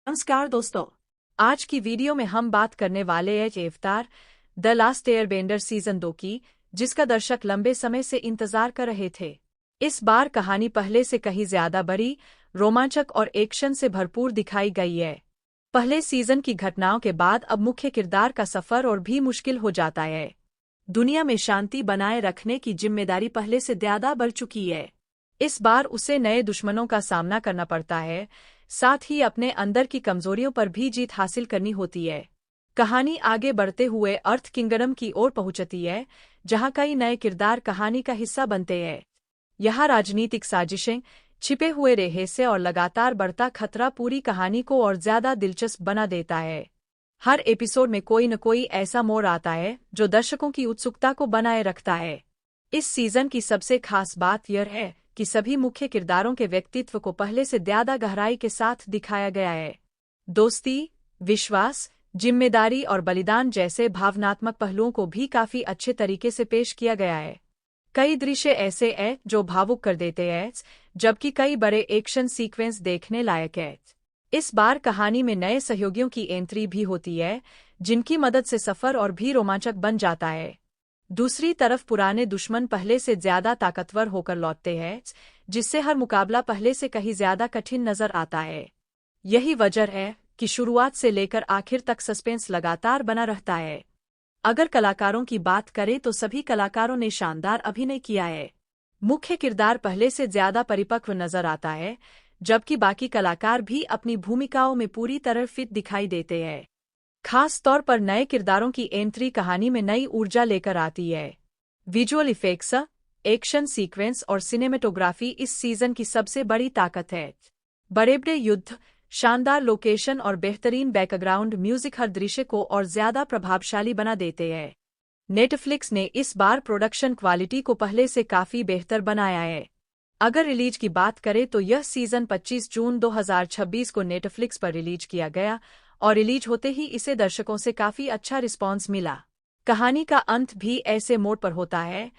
नमस्कार दोस्तों, आज की वीडियो में हम बात करने वाले हैं अवतार द लास्ट एयरबेंडर सीजन 2 की, जिसका दर्शक लंबे समय से इंतजार कर रहे थे। इस बार कहानी पहले से कहीं ज्यादा बड़ी, रोमांचक और एक्शन से भरपूर दिखाई गई है। पहले सीजन की घटनाओं के बाद अब मुख्य किरदार का सफर और भी मुश्किल हो जाता है। दुनिया में शांति बनाए रखने की जिम्मेदारी पहले से ज्यादा बढ़ चुकी है। इस बार उसे नए दुश्मनों का सामना करना पड़ता है, साथ ही अपने अंदर की कमजोरियों पर भी जीत हासिल करनी होती है। कहानी आगे बढ़ते हुए अर्थ किंगडम की ओर पहुंचती है, जहां कई नए किरदार कहानी का हिस्सा बनते हैं। यहाँ राजनीतिक साजिशें, छिपे हुए रहस्य और लगातार बढ़ता खतरा पूरी कहानी को और ज्यादा दिलचस्प बना देता है। हर एपिसोड में कोई न कोई ऐसा मोड़ आता है जो दर्शकों की उत्सुकता को बनाए रखता है। इस सीजन की सबसे खास बात यह है कि सभी मुख्य किरदारों के व्यक्तित्व को पहले से ज्यादा गहराई के साथ दिखाया गया है। दोस्ती, विश्वास, जिम्मेदारी और बलिदान जैसे भावनात्मक पहलुओं को भी काफी अच्छे तरीके से पेश किया गया है। कई दृश्य ऐसे हैं जो भावुक कर देते हैं, जबकि कई बड़े एक्शन सीक्वेंस देखने लायक हैं। इस बार कहानी में नए सहयोगियों की एंट्री भी होती है, जिनकी मदद से सफर और भी रोमांचक बन जाता है। दूसरी तरफ पुराने दुश्मन पहले से ज्यादा ताकतवर होकर लौटते हैं, जिससे हर मुकाबला पहले से कहीं ज्यादा कठिन नजर आता है। यही वजह है कि शुरुआत से लेकर आखिर तक सस्पेंस लगातार बना रहता है। अगर कलाकारों की बात करें तो सभी कलाकारों ने शानदार अभिनय किया है। मुख्य किरदार पहले से ज्यादा परिपक्व नजर आता है, जबकि बाकी कलाकार भी अपनी भूमिकाओं में पूरी तरह फिट दिखाई देते हैं। खास तौर पर नए किरदारों की एंट्री कहानी में नई ऊर्जा लेकर आती है। विजुअल इफेक्ट्स, एक्शन सीक्वेंस और सिनेमेटोग्राफी इस सीजन की सबसे बड़ी ताकत है। बड़े-बड़े युद्ध, शानदार लोकेशन और बेहतरीन बैकग्राउंड म्यूजिक हर दृश्य को और ज्यादा प्रभावशाली बना देते हैं। नेटफ्लिक्स ने इस बार प्रोडक्शन क्वालिटी को पहले से काफी बेहतर बनाया है। अगर रिलीज की बात करें तो यह सीजन 25 जून 2026 को नेटफ्लिक्स पर रिलीज किया गया और रिलीज होते ही इसे दर्शकों से काफी अच्छा रिस्पांस मिला। कहानी का अंत भी ऐसे मोड़ पर होता है,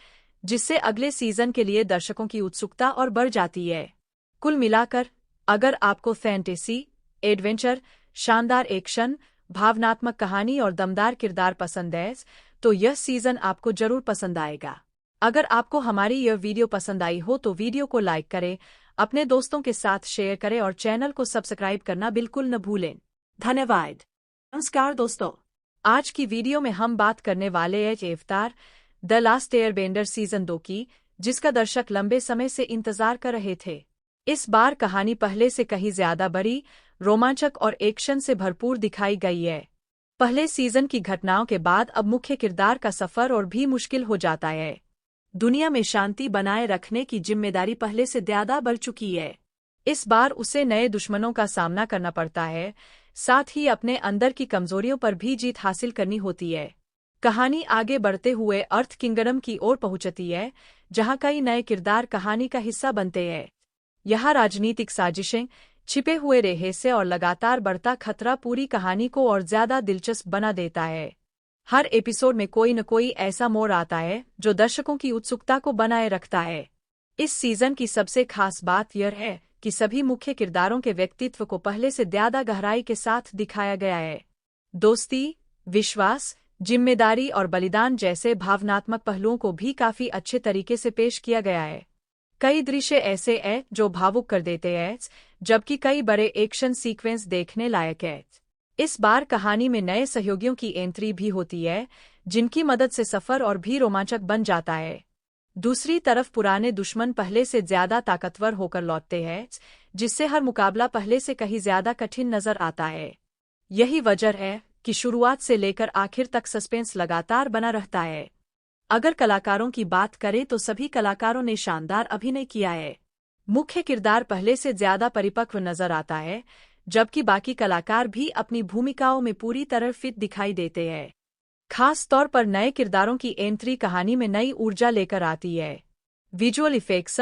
जिससे अगले सीजन के लिए दर्शकों की उत्सुकता और बढ़ जाती है। कुल मिलाकर, अगर आपको फैंटेसी, एडवेंचर, शानदार एक्शन, भावनात्मक कहानी और दमदार किरदार पसंद है, तो यह सीजन आपको जरूर पसंद आएगा। अगर आपको हमारी यह वीडियो पसंद आई हो तो वीडियो को लाइक करें, अपने दोस्तों के साथ शेयर करें और चैनल को सब्सक्राइब करना बिल्कुल न भूलें। धन्यवाद। नमस्कार दोस्तों, आज की वीडियो में हम बात करने वाले हैं अवतार द लास्ट एयरबेंडर सीजन 2 की, जिसका दर्शक लंबे समय से इंतजार कर रहे थे। इस बार कहानी पहले से कहीं ज्यादा बड़ी, रोमांचक और एक्शन से भरपूर दिखाई गई है। पहले सीजन की घटनाओं के बाद अब मुख्य किरदार का सफर और भी मुश्किल हो जाता है। दुनिया में शांति बनाए रखने की जिम्मेदारी पहले से ज्यादा बढ़ चुकी है। इस बार उसे नए दुश्मनों का सामना करना पड़ता है, साथ ही अपने अंदर की कमजोरियों पर भी जीत हासिल करनी होती है। कहानी आगे बढ़ते हुए अर्थ किंगडम की ओर पहुंचती है, जहां कई नए किरदार कहानी का हिस्सा बनते हैं। यहाँ राजनीतिक साजिशें, छिपे हुए रहस्य और लगातार बढ़ता खतरा पूरी कहानी को और ज्यादा दिलचस्प बना देता है। हर एपिसोड में कोई न कोई ऐसा मोड़ आता है जो दर्शकों की उत्सुकता को बनाए रखता है। इस सीजन की सबसे खास बात यह है कि सभी मुख्य किरदारों के व्यक्तित्व को पहले से ज्यादा गहराई के साथ दिखाया गया है। दोस्ती, विश्वास, जिम्मेदारी और बलिदान जैसे भावनात्मक पहलुओं को भी काफी अच्छे तरीके से पेश किया गया है। कई दृश्य ऐसे हैं जो भावुक कर देते हैं, जबकि कई बड़े एक्शन सीक्वेंस देखने लायक हैं। इस बार कहानी में नए सहयोगियों की एंट्री भी होती है, जिनकी मदद से सफर और भी रोमांचक बन जाता है। दूसरी तरफ पुराने दुश्मन पहले से ज्यादा ताकतवर होकर लौटते हैं, जिससे हर मुकाबला पहले से कहीं ज्यादा कठिन नजर आता है। यही वजह है कि शुरुआत से लेकर आखिर तक सस्पेंस लगातार बना रहता है। अगर कलाकारों की बात करें तो सभी कलाकारों ने शानदार अभिनय किया है। मुख्य किरदार पहले से ज्यादा परिपक्व नजर आता है, जबकि बाकी कलाकार भी अपनी भूमिकाओं में पूरी तरह फिट दिखाई देते हैं। खास तौर पर नए किरदारों की एंट्री कहानी में नई ऊर्जा लेकर आती है। विजुअल इफेक्ट्स,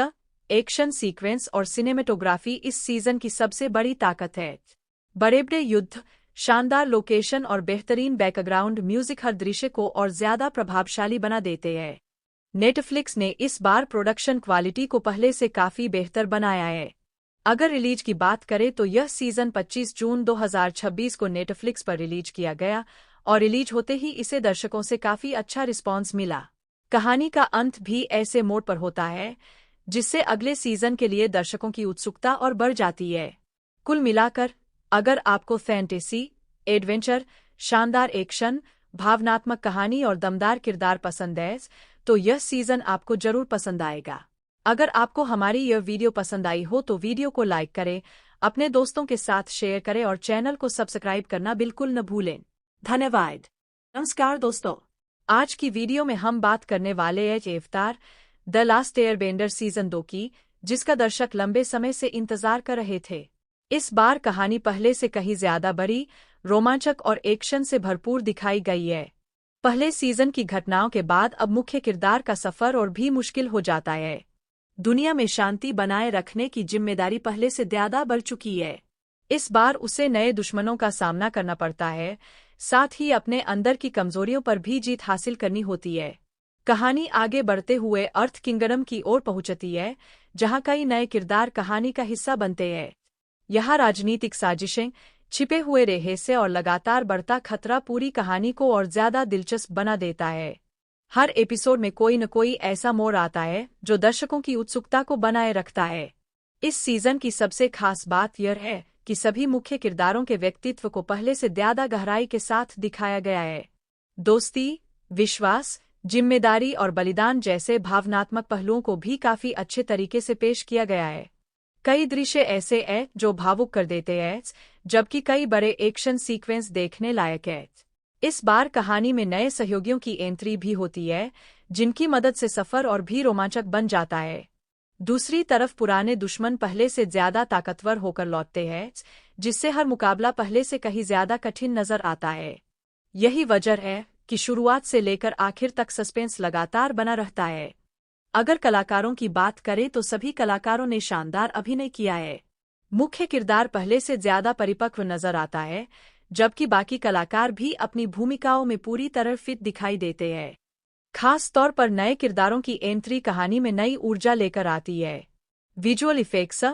एक्शन सीक्वेंस और सिनेमेटोग्राफी इस सीजन की सबसे बड़ी ताकत है। बड़े-बड़े युद्ध, शानदार लोकेशन और बेहतरीन बैकग्राउंड म्यूजिक हर दृश्य को और ज्यादा प्रभावशाली बना देते हैं। नेटफ्लिक्स ने इस बार प्रोडक्शन क्वालिटी को पहले से काफी बेहतर बनाया है। अगर रिलीज की बात करें तो यह सीजन 25 जून 2026 को नेटफ्लिक्स पर रिलीज किया गया और रिलीज होते ही इसे दर्शकों से काफी अच्छा रिस्पॉन्स मिला। कहानी का अंत भी ऐसे मोड पर होता है जिससे अगले सीजन के लिए दर्शकों की उत्सुकता और बढ़ जाती है। कुल मिलाकर, अगर आपको फैंटेसी, एडवेंचर, शानदार एक्शन, भावनात्मक कहानी और दमदार किरदार पसंद है तो यह सीजन आपको जरूर पसंद आएगा। अगर आपको हमारी यह वीडियो पसंद आई हो तो वीडियो को लाइक करें, अपने दोस्तों के साथ शेयर करें और चैनल को सब्सक्राइब करना बिल्कुल न भूलें। धन्यवाद। नमस्कार दोस्तों, आज की वीडियो में हम बात करने वाले हैं अवतार द लास्ट एयरबेंडर सीजन 2 की, जिसका दर्शक लंबे समय से इंतजार कर रहे थे। इस बार कहानी पहले से कहीं ज्यादा बड़ी, रोमांचक और एक्शन से भरपूर दिखाई गई है। पहले सीजन की घटनाओं के बाद अब मुख्य किरदार का सफर और भी मुश्किल हो जाता है। दुनिया में शांति बनाए रखने की जिम्मेदारी पहले से ज्यादा बढ़ चुकी है। इस बार उसे नए दुश्मनों का सामना करना पड़ता है, साथ ही अपने अंदर की कमजोरियों पर भी जीत हासिल करनी होती है। कहानी आगे बढ़ते हुए अर्थ किंगडम की ओर पहुंचती है, जहां कई नए किरदार कहानी का हिस्सा बनते हैं। यहाँ राजनीतिक साजिशें, छिपे हुए रहस्य और लगातार बढ़ता खतरा पूरी कहानी को और ज्यादा दिलचस्प बना देता है। हर एपिसोड में कोई न कोई ऐसा मोड़ आता है जो दर्शकों की उत्सुकता को बनाए रखता है। इस सीजन की सबसे खास बात यह है कि सभी मुख्य किरदारों के व्यक्तित्व को पहले से ज्यादा गहराई के साथ दिखाया गया है। दोस्ती, विश्वास, जिम्मेदारी और बलिदान जैसे भावनात्मक पहलुओं को भी काफी अच्छे तरीके से पेश किया गया है। कई दृश्य ऐसे हैं जो भावुक कर देते हैं, जबकि कई बड़े एक्शन सीक्वेंस देखने लायक हैं। इस बार कहानी में नए सहयोगियों की एंट्री भी होती है, जिनकी मदद से सफर और भी रोमांचक बन जाता है। दूसरी तरफ पुराने दुश्मन पहले से ज्यादा ताकतवर होकर लौटते हैं, जिससे हर मुकाबला पहले से कहीं ज्यादा कठिन नजर आता है। यही वजह है कि शुरुआत से लेकर आखिर तक सस्पेंस लगातार बना रहता है। अगर कलाकारों की बात करें तो सभी कलाकारों ने शानदार अभिनय किया है। मुख्य किरदार पहले से ज्यादा परिपक्व नजर आता है, जबकि बाकी कलाकार भी अपनी भूमिकाओं में पूरी तरह फिट दिखाई देते हैं। खास तौर पर नए किरदारों की एंट्री कहानी में नई ऊर्जा लेकर आती है। विजुअल इफेक्ट्स,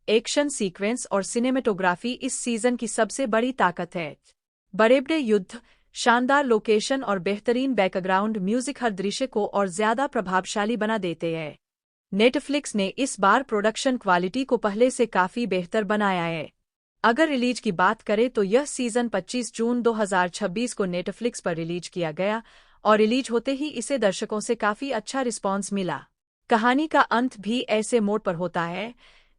एक्शन सीक्वेंस और सिनेमेटोग्राफी इस सीजन की सबसे बड़ी ताकत है। बड़े-बड़े युद्ध, शानदार लोकेशन और बेहतरीन बैकग्राउंड म्यूजिक हर दृश्य को और ज्यादा प्रभावशाली बना देते हैं। नेटफ्लिक्स ने इस बार प्रोडक्शन क्वालिटी को पहले से काफी बेहतर बनाया है। अगर रिलीज की बात करें तो यह सीजन 25 जून 2026 को नेटफ्लिक्स पर रिलीज किया गया और रिलीज होते ही इसे दर्शकों से काफी अच्छा रिस्पॉन्स मिला। कहानी का अंत भी ऐसे मोड पर होता है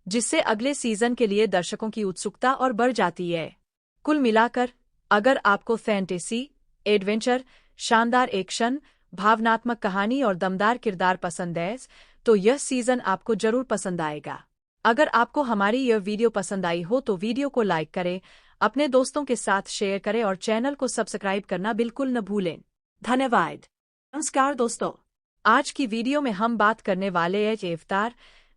जिससे अगले सीजन के लिए दर्शकों की उत्सुकता और बढ़ जाती है। कुल मिलाकर, अगर आपको फैंटेसी, एडवेंचर, शानदार एक्शन, भावनात्मक कहानी और दमदार किरदार पसंद है तो यह सीजन आपको जरूर पसंद आएगा। अगर आपको हमारी यह वीडियो पसंद आई हो तो वीडियो को लाइक करें, अपने दोस्तों के साथ शेयर करें और चैनल को सब्सक्राइब करना बिल्कुल न भूलें। धन्यवाद। नमस्कार दोस्तों, आज की वीडियो में हम बात करने वाले हैं अवतार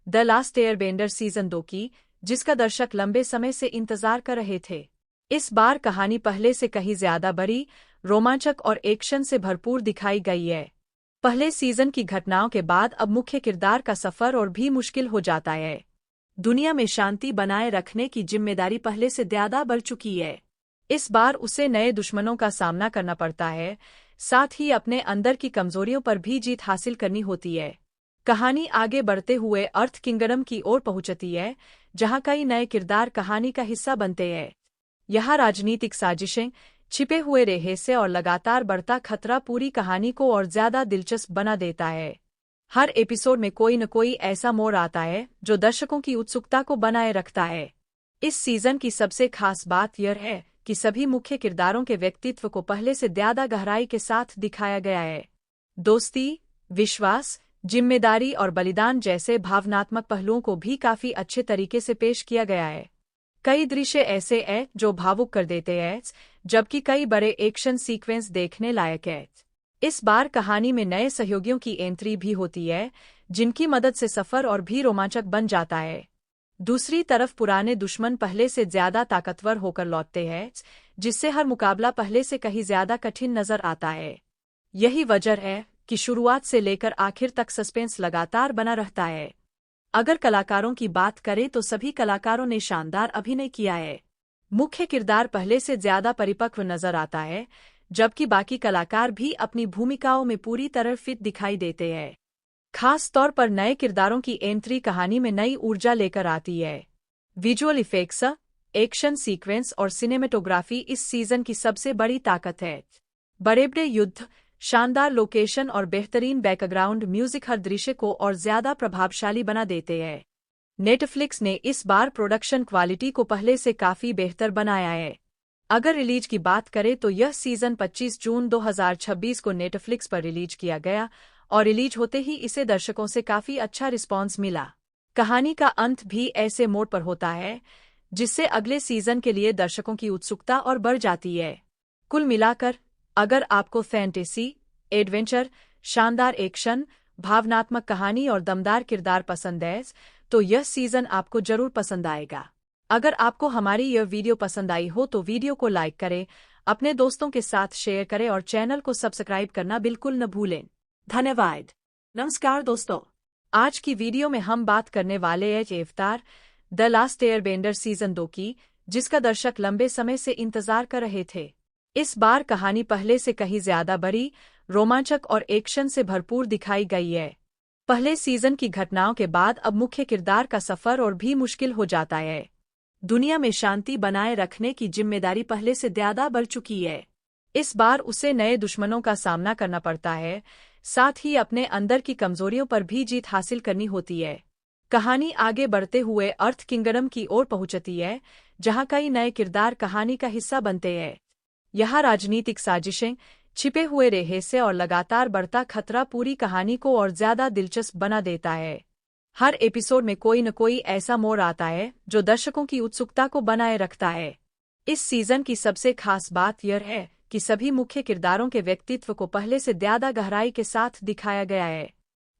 द लास्ट एयरबेंडर सीजन 2 की, जिसका दर्शक लंबे समय से इंतजार कर रहे थे। इस बार कहानी पहले से कहीं ज्यादा बड़ी, रोमांचक और एक्शन से भरपूर दिखाई गई है। पहले सीजन की घटनाओं के बाद अब मुख्य किरदार का सफर और भी मुश्किल हो जाता है। दुनिया में शांति बनाए रखने की जिम्मेदारी पहले से ज्यादा बढ़ चुकी है। इस बार उसे नए दुश्मनों का सामना करना पड़ता है, साथ ही अपने अंदर की कमजोरियों पर भी जीत हासिल करनी होती है। कहानी आगे बढ़ते हुए अर्थ किंगडम की ओर पहुंचती है, जहां कई नए किरदार कहानी का हिस्सा बनते हैं। यहाँ राजनीतिक साजिशें, छिपे हुए रहस्य और लगातार बढ़ता खतरा पूरी कहानी को और ज्यादा दिलचस्प बना देता है। हर एपिसोड में कोई न कोई ऐसा मोड़ आता है जो दर्शकों की उत्सुकता को बनाए रखता है। इस सीजन की सबसे खास बात यह है कि सभी मुख्य किरदारों के व्यक्तित्व को पहले से ज्यादा गहराई के साथ दिखाया गया है। दोस्ती, विश्वास, जिम्मेदारी और बलिदान जैसे भावनात्मक पहलुओं को भी काफी अच्छे तरीके से पेश किया गया है। कई दृश्य ऐसे हैं जो भावुक कर देते हैं, जबकि कई बड़े एक्शन सीक्वेंस देखने लायक हैं। इस बार कहानी में नए सहयोगियों की एंट्री भी होती है, जिनकी मदद से सफर और भी रोमांचक बन जाता है। दूसरी तरफ पुराने दुश्मन पहले से ज्यादा ताकतवर होकर लौटते हैं, जिससे हर मुकाबला पहले से कहीं ज्यादा कठिन नजर आता है। यही वजह है कि शुरुआत से लेकर आखिर तक सस्पेंस लगातार बना रहता है। अगर कलाकारों की बात करें तो सभी कलाकारों ने शानदार अभिनय किया है। मुख्य किरदार पहले से ज्यादा परिपक्व नजर आता है, जबकि बाकी कलाकार भी अपनी भूमिकाओं में पूरी तरह फिट दिखाई देते हैं। खास तौर पर नए किरदारों की एंट्री कहानी में नई ऊर्जा लेकर आती है। विजुअल इफेक्ट्स, एक्शन सीक्वेंस और सिनेमेटोग्राफी इस सीजन की सबसे बड़ी ताकत है। बड़े-बड़े युद्ध, शानदार लोकेशन और बेहतरीन बैकग्राउंड म्यूजिक हर दृश्य को और ज्यादा प्रभावशाली बना देते हैं। नेटफ्लिक्स ने इस बार प्रोडक्शन क्वालिटी को पहले से काफी बेहतर बनाया है। अगर रिलीज की बात करें तो यह सीजन 25 जून 2026 को नेटफ्लिक्स पर रिलीज किया गया और रिलीज होते ही इसे दर्शकों से काफी अच्छा रिस्पॉन्स मिला। कहानी का अंत भी ऐसे मोड पर होता है जिससे अगले सीजन के लिए दर्शकों की उत्सुकता और बढ़ जाती है। कुल मिलाकर, अगर आपको फैंटेसी, एडवेंचर, शानदार एक्शन, भावनात्मक कहानी और दमदार किरदार पसंद है, तो यह सीजन आपको जरूर पसंद आएगा। अगर आपको हमारी यह वीडियो पसंद आई हो तो वीडियो को लाइक करें, अपने दोस्तों के साथ शेयर करें और चैनल को सब्सक्राइब करना बिल्कुल न भूलें। धन्यवाद। नमस्कार दोस्तों, आज की वीडियो में हम बात करने वाले हैं अवतार द लास्ट एयरबेंडर सीजन 2 की, जिसका दर्शक लंबे समय से इंतजार कर रहे थे। इस बार कहानी पहले से कहीं ज्यादा बड़ी, रोमांचक और एक्शन से भरपूर दिखाई गई है। पहले सीजन की घटनाओं के बाद अब मुख्य किरदार का सफर और भी मुश्किल हो जाता है। दुनिया में शांति बनाए रखने की जिम्मेदारी पहले से ज्यादा बढ़ चुकी है। इस बार उसे नए दुश्मनों का सामना करना पड़ता है, साथ ही अपने अंदर की कमजोरियों पर भी जीत हासिल करनी होती है। कहानी आगे बढ़ते हुए अर्थ किंगडम की ओर पहुंचती है, जहां कई नए किरदार कहानी का हिस्सा बनते हैं। यहाँ राजनीतिक साजिशें, छिपे हुए रहस्य और लगातार बढ़ता खतरा पूरी कहानी को और ज्यादा दिलचस्प बना देता है। हर एपिसोड में कोई न कोई ऐसा मोड़ आता है जो दर्शकों की उत्सुकता को बनाए रखता है। इस सीजन की सबसे खास बात यह है कि सभी मुख्य किरदारों के व्यक्तित्व को पहले से ज्यादा गहराई के साथ दिखाया गया है।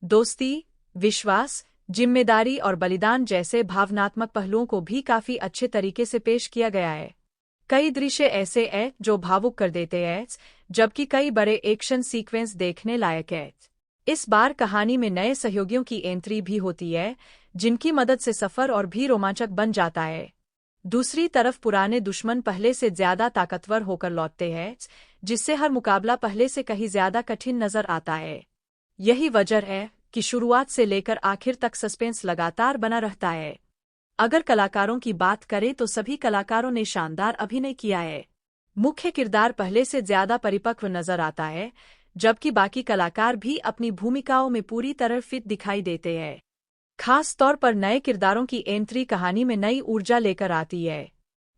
दोस्ती, विश्वास, जिम्मेदारी और बलिदान जैसे भावनात्मक पहलुओं को भी काफी अच्छे तरीके से पेश किया गया है। कई दृश्य ऐसे हैं जो भावुक कर देते हैं, जबकि कई बड़े एक्शन सीक्वेंस देखने लायक हैं। इस बार कहानी में नए सहयोगियों की एंट्री भी होती है, जिनकी मदद से सफर और भी रोमांचक बन जाता है। दूसरी तरफ पुराने दुश्मन पहले से ज्यादा ताकतवर होकर लौटते हैं, जिससे हर मुकाबला पहले से कहीं ज्यादा कठिन नजर आता है। यही वजह है कि शुरुआत से लेकर आखिर तक सस्पेंस लगातार बना रहता है। अगर कलाकारों की बात करें तो सभी कलाकारों ने शानदार अभिनय किया है। मुख्य किरदार पहले से ज्यादा परिपक्व नजर आता है, जबकि बाकी कलाकार भी अपनी भूमिकाओं में पूरी तरह फिट दिखाई देते हैं। खास तौर पर नए किरदारों की एंट्री कहानी में नई ऊर्जा लेकर आती है।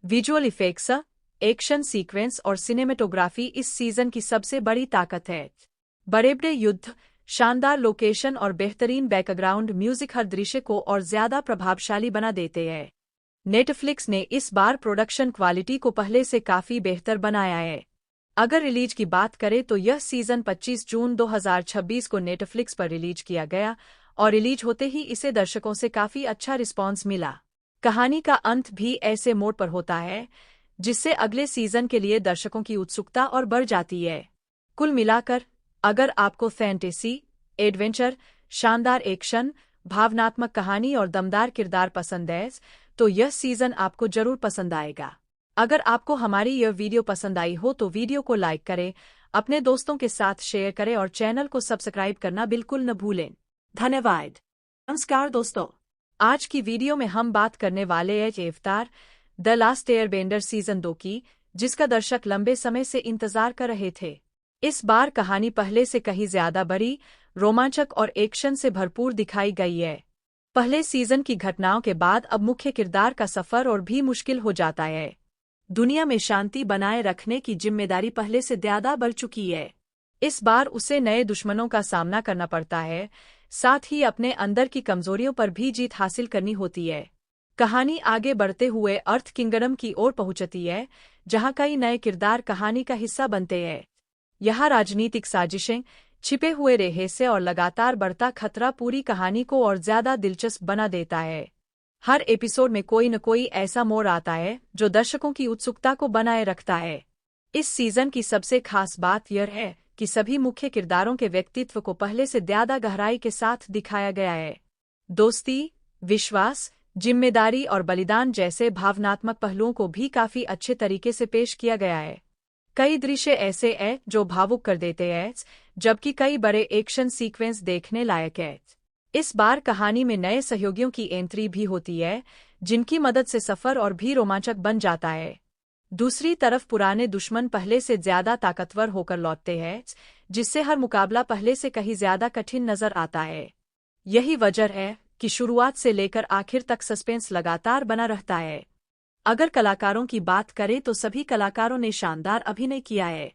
विजुअल इफेक्ट्स, एक्शन सीक्वेंस और सिनेमेटोग्राफी इस सीजन की सबसे बड़ी ताकत है। बड़े-बड़े युद्ध, शानदार लोकेशन और बेहतरीन बैकग्राउंड म्यूजिक हर दृश्य को और ज्यादा प्रभावशाली बना देते हैं। नेटफ्लिक्स ने इस बार प्रोडक्शन क्वालिटी को पहले से काफी बेहतर बनाया है। अगर रिलीज की बात करें तो यह सीजन 25 जून 2026 को नेटफ्लिक्स पर रिलीज किया गया और रिलीज होते ही इसे दर्शकों से काफी अच्छा रिस्पॉन्स मिला। कहानी का अंत भी ऐसे मोड पर होता है जिससे अगले सीजन के लिए दर्शकों की उत्सुकता और बढ़ जाती है। कुल मिलाकर, अगर आपको फैंटेसी, एडवेंचर, शानदार एक्शन, भावनात्मक कहानी और दमदार किरदार पसंद है, तो यह सीजन आपको जरूर पसंद आएगा। अगर आपको हमारी यह वीडियो पसंद आई हो तो वीडियो को लाइक करें, अपने दोस्तों के साथ शेयर करें और चैनल को सब्सक्राइब करना बिल्कुल न भूलें। धन्यवाद। नमस्कार दोस्तों, आज की वीडियो में हम बात करने वाले हैं अवतार द लास्ट एयरबेंडर सीजन 2 की, जिसका दर्शक लंबे समय से इंतजार कर रहे थे। इस बार कहानी पहले से कहीं ज्यादा बड़ी, रोमांचक और एक्शन से भरपूर दिखाई गई है। पहले सीजन की घटनाओं के बाद अब मुख्य किरदार का सफर और भी मुश्किल हो जाता है। दुनिया में शांति बनाए रखने की जिम्मेदारी पहले से ज्यादा बढ़ चुकी है। इस बार उसे नए दुश्मनों का सामना करना पड़ता है, साथ ही अपने अंदर की कमजोरियों पर भी जीत हासिल करनी होती है। कहानी आगे बढ़ते हुए अर्थ किंगडम की ओर पहुंचती है, जहां कई नए किरदार कहानी का हिस्सा बनते हैं। यहाँ राजनीतिक साजिशें, छिपे हुए रहस्य और लगातार बढ़ता खतरा पूरी कहानी को और ज्यादा दिलचस्प बना देता है। हर एपिसोड में कोई न कोई ऐसा मोड़ आता है जो दर्शकों की उत्सुकता को बनाए रखता है। इस सीजन की सबसे खास बात यह है कि सभी मुख्य किरदारों के व्यक्तित्व को पहले से ज्यादा गहराई के साथ दिखाया गया है। दोस्ती, विश्वास, जिम्मेदारी और बलिदान जैसे भावनात्मक पहलुओं को भी काफी अच्छे तरीके से पेश किया गया है। कई दृश्य ऐसे हैं जो भावुक कर देते हैं, जबकि कई बड़े एक्शन सीक्वेंस देखने लायक हैं। इस बार कहानी में नए सहयोगियों की एंट्री भी होती है, जिनकी मदद से सफर और भी रोमांचक बन जाता है। दूसरी तरफ पुराने दुश्मन पहले से ज्यादा ताकतवर होकर लौटते हैं, जिससे हर मुकाबला पहले से कहीं ज्यादा कठिन नजर आता है। यही वजह है कि शुरुआत से लेकर आखिर तक सस्पेंस लगातार बना रहता है। अगर कलाकारों की बात करें तो सभी कलाकारों ने शानदार अभिनय किया है।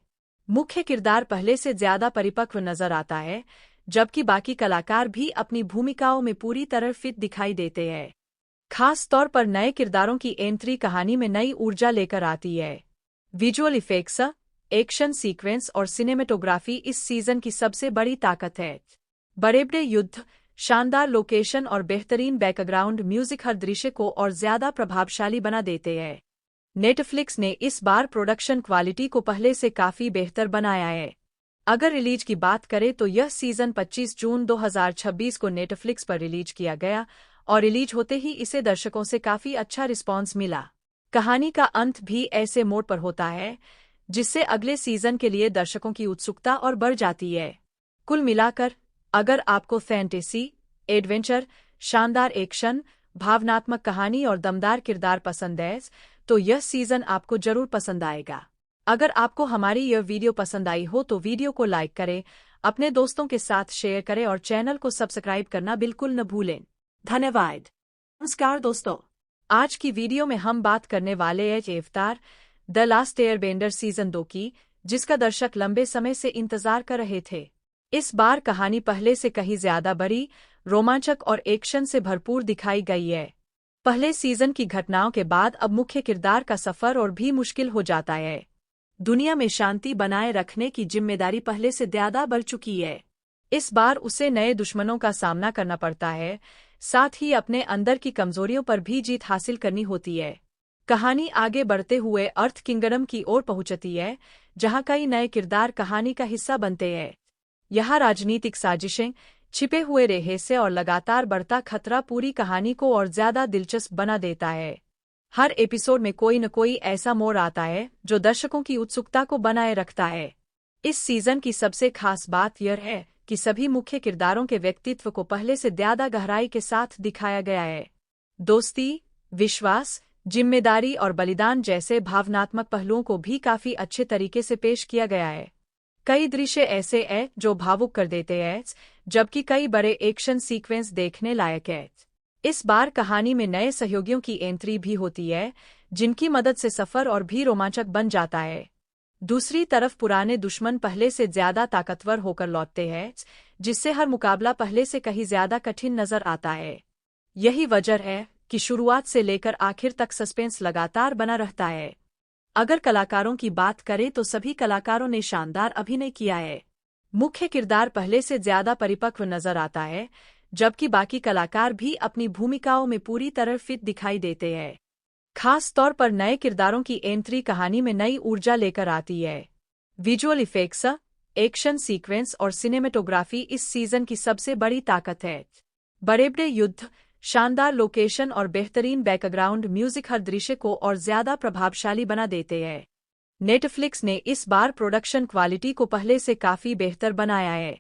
मुख्य किरदार पहले से ज्यादा परिपक्व नजर आता है, जबकि बाकी कलाकार भी अपनी भूमिकाओं में पूरी तरह फिट दिखाई देते हैं। खास तौर पर नए किरदारों की एंट्री कहानी में नई ऊर्जा लेकर आती है। विजुअल इफेक्ट्स, एक्शन सीक्वेंस और सिनेमेटोग्राफी इस सीजन की सबसे बड़ी ताकत है। बड़े-बड़े युद्ध, शानदार लोकेशन और बेहतरीन बैकग्राउंड म्यूजिक हर दृश्य को और ज्यादा प्रभावशाली बना देते हैं। नेटफ्लिक्स ने इस बार प्रोडक्शन क्वालिटी को पहले से काफी बेहतर बनाया है। अगर रिलीज की बात करें तो यह सीजन 25 जून 2026 को नेटफ्लिक्स पर रिलीज किया गया और रिलीज होते ही इसे दर्शकों से काफी अच्छा रिस्पॉन्स मिला। कहानी का अंत भी ऐसे मोड पर होता है जिससे अगले सीजन के लिए दर्शकों की उत्सुकता और बढ़ जाती है। कुल मिलाकर, अगर आपको फैंटेसी, एडवेंचर, शानदार एक्शन, भावनात्मक कहानी और दमदार किरदार पसंद है, तो यह सीजन आपको जरूर पसंद आएगा। अगर आपको हमारी यह वीडियो पसंद आई हो तो वीडियो को लाइक करें, अपने दोस्तों के साथ शेयर करें और चैनल को सब्सक्राइब करना बिल्कुल न भूलें। धन्यवाद। नमस्कार दोस्तों, आज की वीडियो में हम बात करने वाले हैं अवतार द लास्ट एयरबेंडर सीजन 2 की, जिसका दर्शक लंबे समय से इंतजार कर रहे थे। इस बार कहानी पहले से कहीं ज्यादा बड़ी, रोमांचक और एक्शन से भरपूर दिखाई गई है। पहले सीजन की घटनाओं के बाद अब मुख्य किरदार का सफर और भी मुश्किल हो जाता है। दुनिया में शांति बनाए रखने की जिम्मेदारी पहले से ज्यादा बढ़ चुकी है। इस बार उसे नए दुश्मनों का सामना करना पड़ता है, साथ ही अपने अंदर की कमजोरियों पर भी जीत हासिल करनी होती है। कहानी आगे बढ़ते हुए अर्थ किंगडम की ओर पहुंचती है, जहां कई नए किरदार कहानी का हिस्सा बनते हैं। यहाँ राजनीतिक साजिशें, छिपे हुए रहस्य और लगातार बढ़ता खतरा पूरी कहानी को और ज्यादा दिलचस्प बना देता है। हर एपिसोड में कोई न कोई ऐसा मोड़ आता है जो दर्शकों की उत्सुकता को बनाए रखता है। इस सीजन की सबसे खास बात यह है कि सभी मुख्य किरदारों के व्यक्तित्व को पहले से ज्यादा गहराई के साथ दिखाया गया है। दोस्ती, विश्वास, जिम्मेदारी और बलिदान जैसे भावनात्मक पहलुओं को भी काफी अच्छे तरीके से पेश किया गया है। कई दृश्य ऐसे हैं जो भावुक कर देते हैं, जबकि कई बड़े एक्शन सीक्वेंस देखने लायक हैं। इस बार कहानी में नए सहयोगियों की एंट्री भी होती है, जिनकी मदद से सफर और भी रोमांचक बन जाता है। दूसरी तरफ पुराने दुश्मन पहले से ज्यादा ताकतवर होकर लौटते हैं, जिससे हर मुकाबला पहले से कहीं ज्यादा कठिन नजर आता है। यही वजह है कि शुरुआत से लेकर आखिर तक सस्पेंस लगातार बना रहता है। अगर कलाकारों की बात करें तो सभी कलाकारों ने शानदार अभिनय किया है। मुख्य किरदार पहले से ज्यादा परिपक्व नजर आता है, जबकि बाकी कलाकार भी अपनी भूमिकाओं में पूरी तरह फिट दिखाई देते हैं। खास तौर पर नए किरदारों की एंट्री कहानी में नई ऊर्जा लेकर आती है। विजुअल इफेक्ट्स, एक्शन सीक्वेंस और सिनेमेटोग्राफी इस सीजन की सबसे बड़ी ताकत है। बड़े-बड़े युद्ध, शानदार लोकेशन और बेहतरीन बैकग्राउंड म्यूजिक हर दृश्य को और ज्यादा प्रभावशाली बना देते हैं। नेटफ्लिक्स ने इस बार प्रोडक्शन क्वालिटी को पहले से काफी बेहतर बनाया है।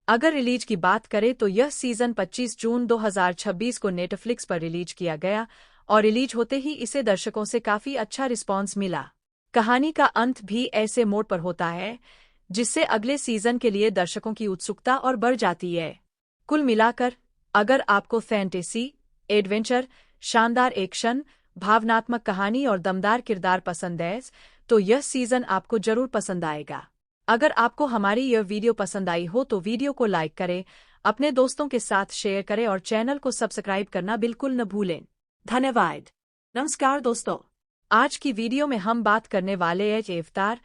अगर रिलीज की बात करें तो यह सीजन 25 जून 2026 को नेटफ्लिक्स पर रिलीज किया गया और रिलीज होते ही इसे दर्शकों से काफी अच्छा रिस्पॉन्स मिला। कहानी का अंत भी ऐसे मोड पर होता है जिससे अगले सीजन के लिए दर्शकों की उत्सुकता और बढ़ जाती है। कुल मिलाकर, अगर आपको फैंटेसी, एडवेंचर, शानदार एक्शन, भावनात्मक कहानी और दमदार किरदार पसंद है, तो यह सीजन आपको जरूर पसंद आएगा। अगर आपको हमारी यह वीडियो पसंद आई हो तो वीडियो को लाइक करें, अपने दोस्तों के साथ शेयर करें और चैनल को सब्सक्राइब करना बिल्कुल न भूलें। धन्यवाद। नमस्कार दोस्तों, आज की वीडियो में हम बात करने वाले हैं अवतार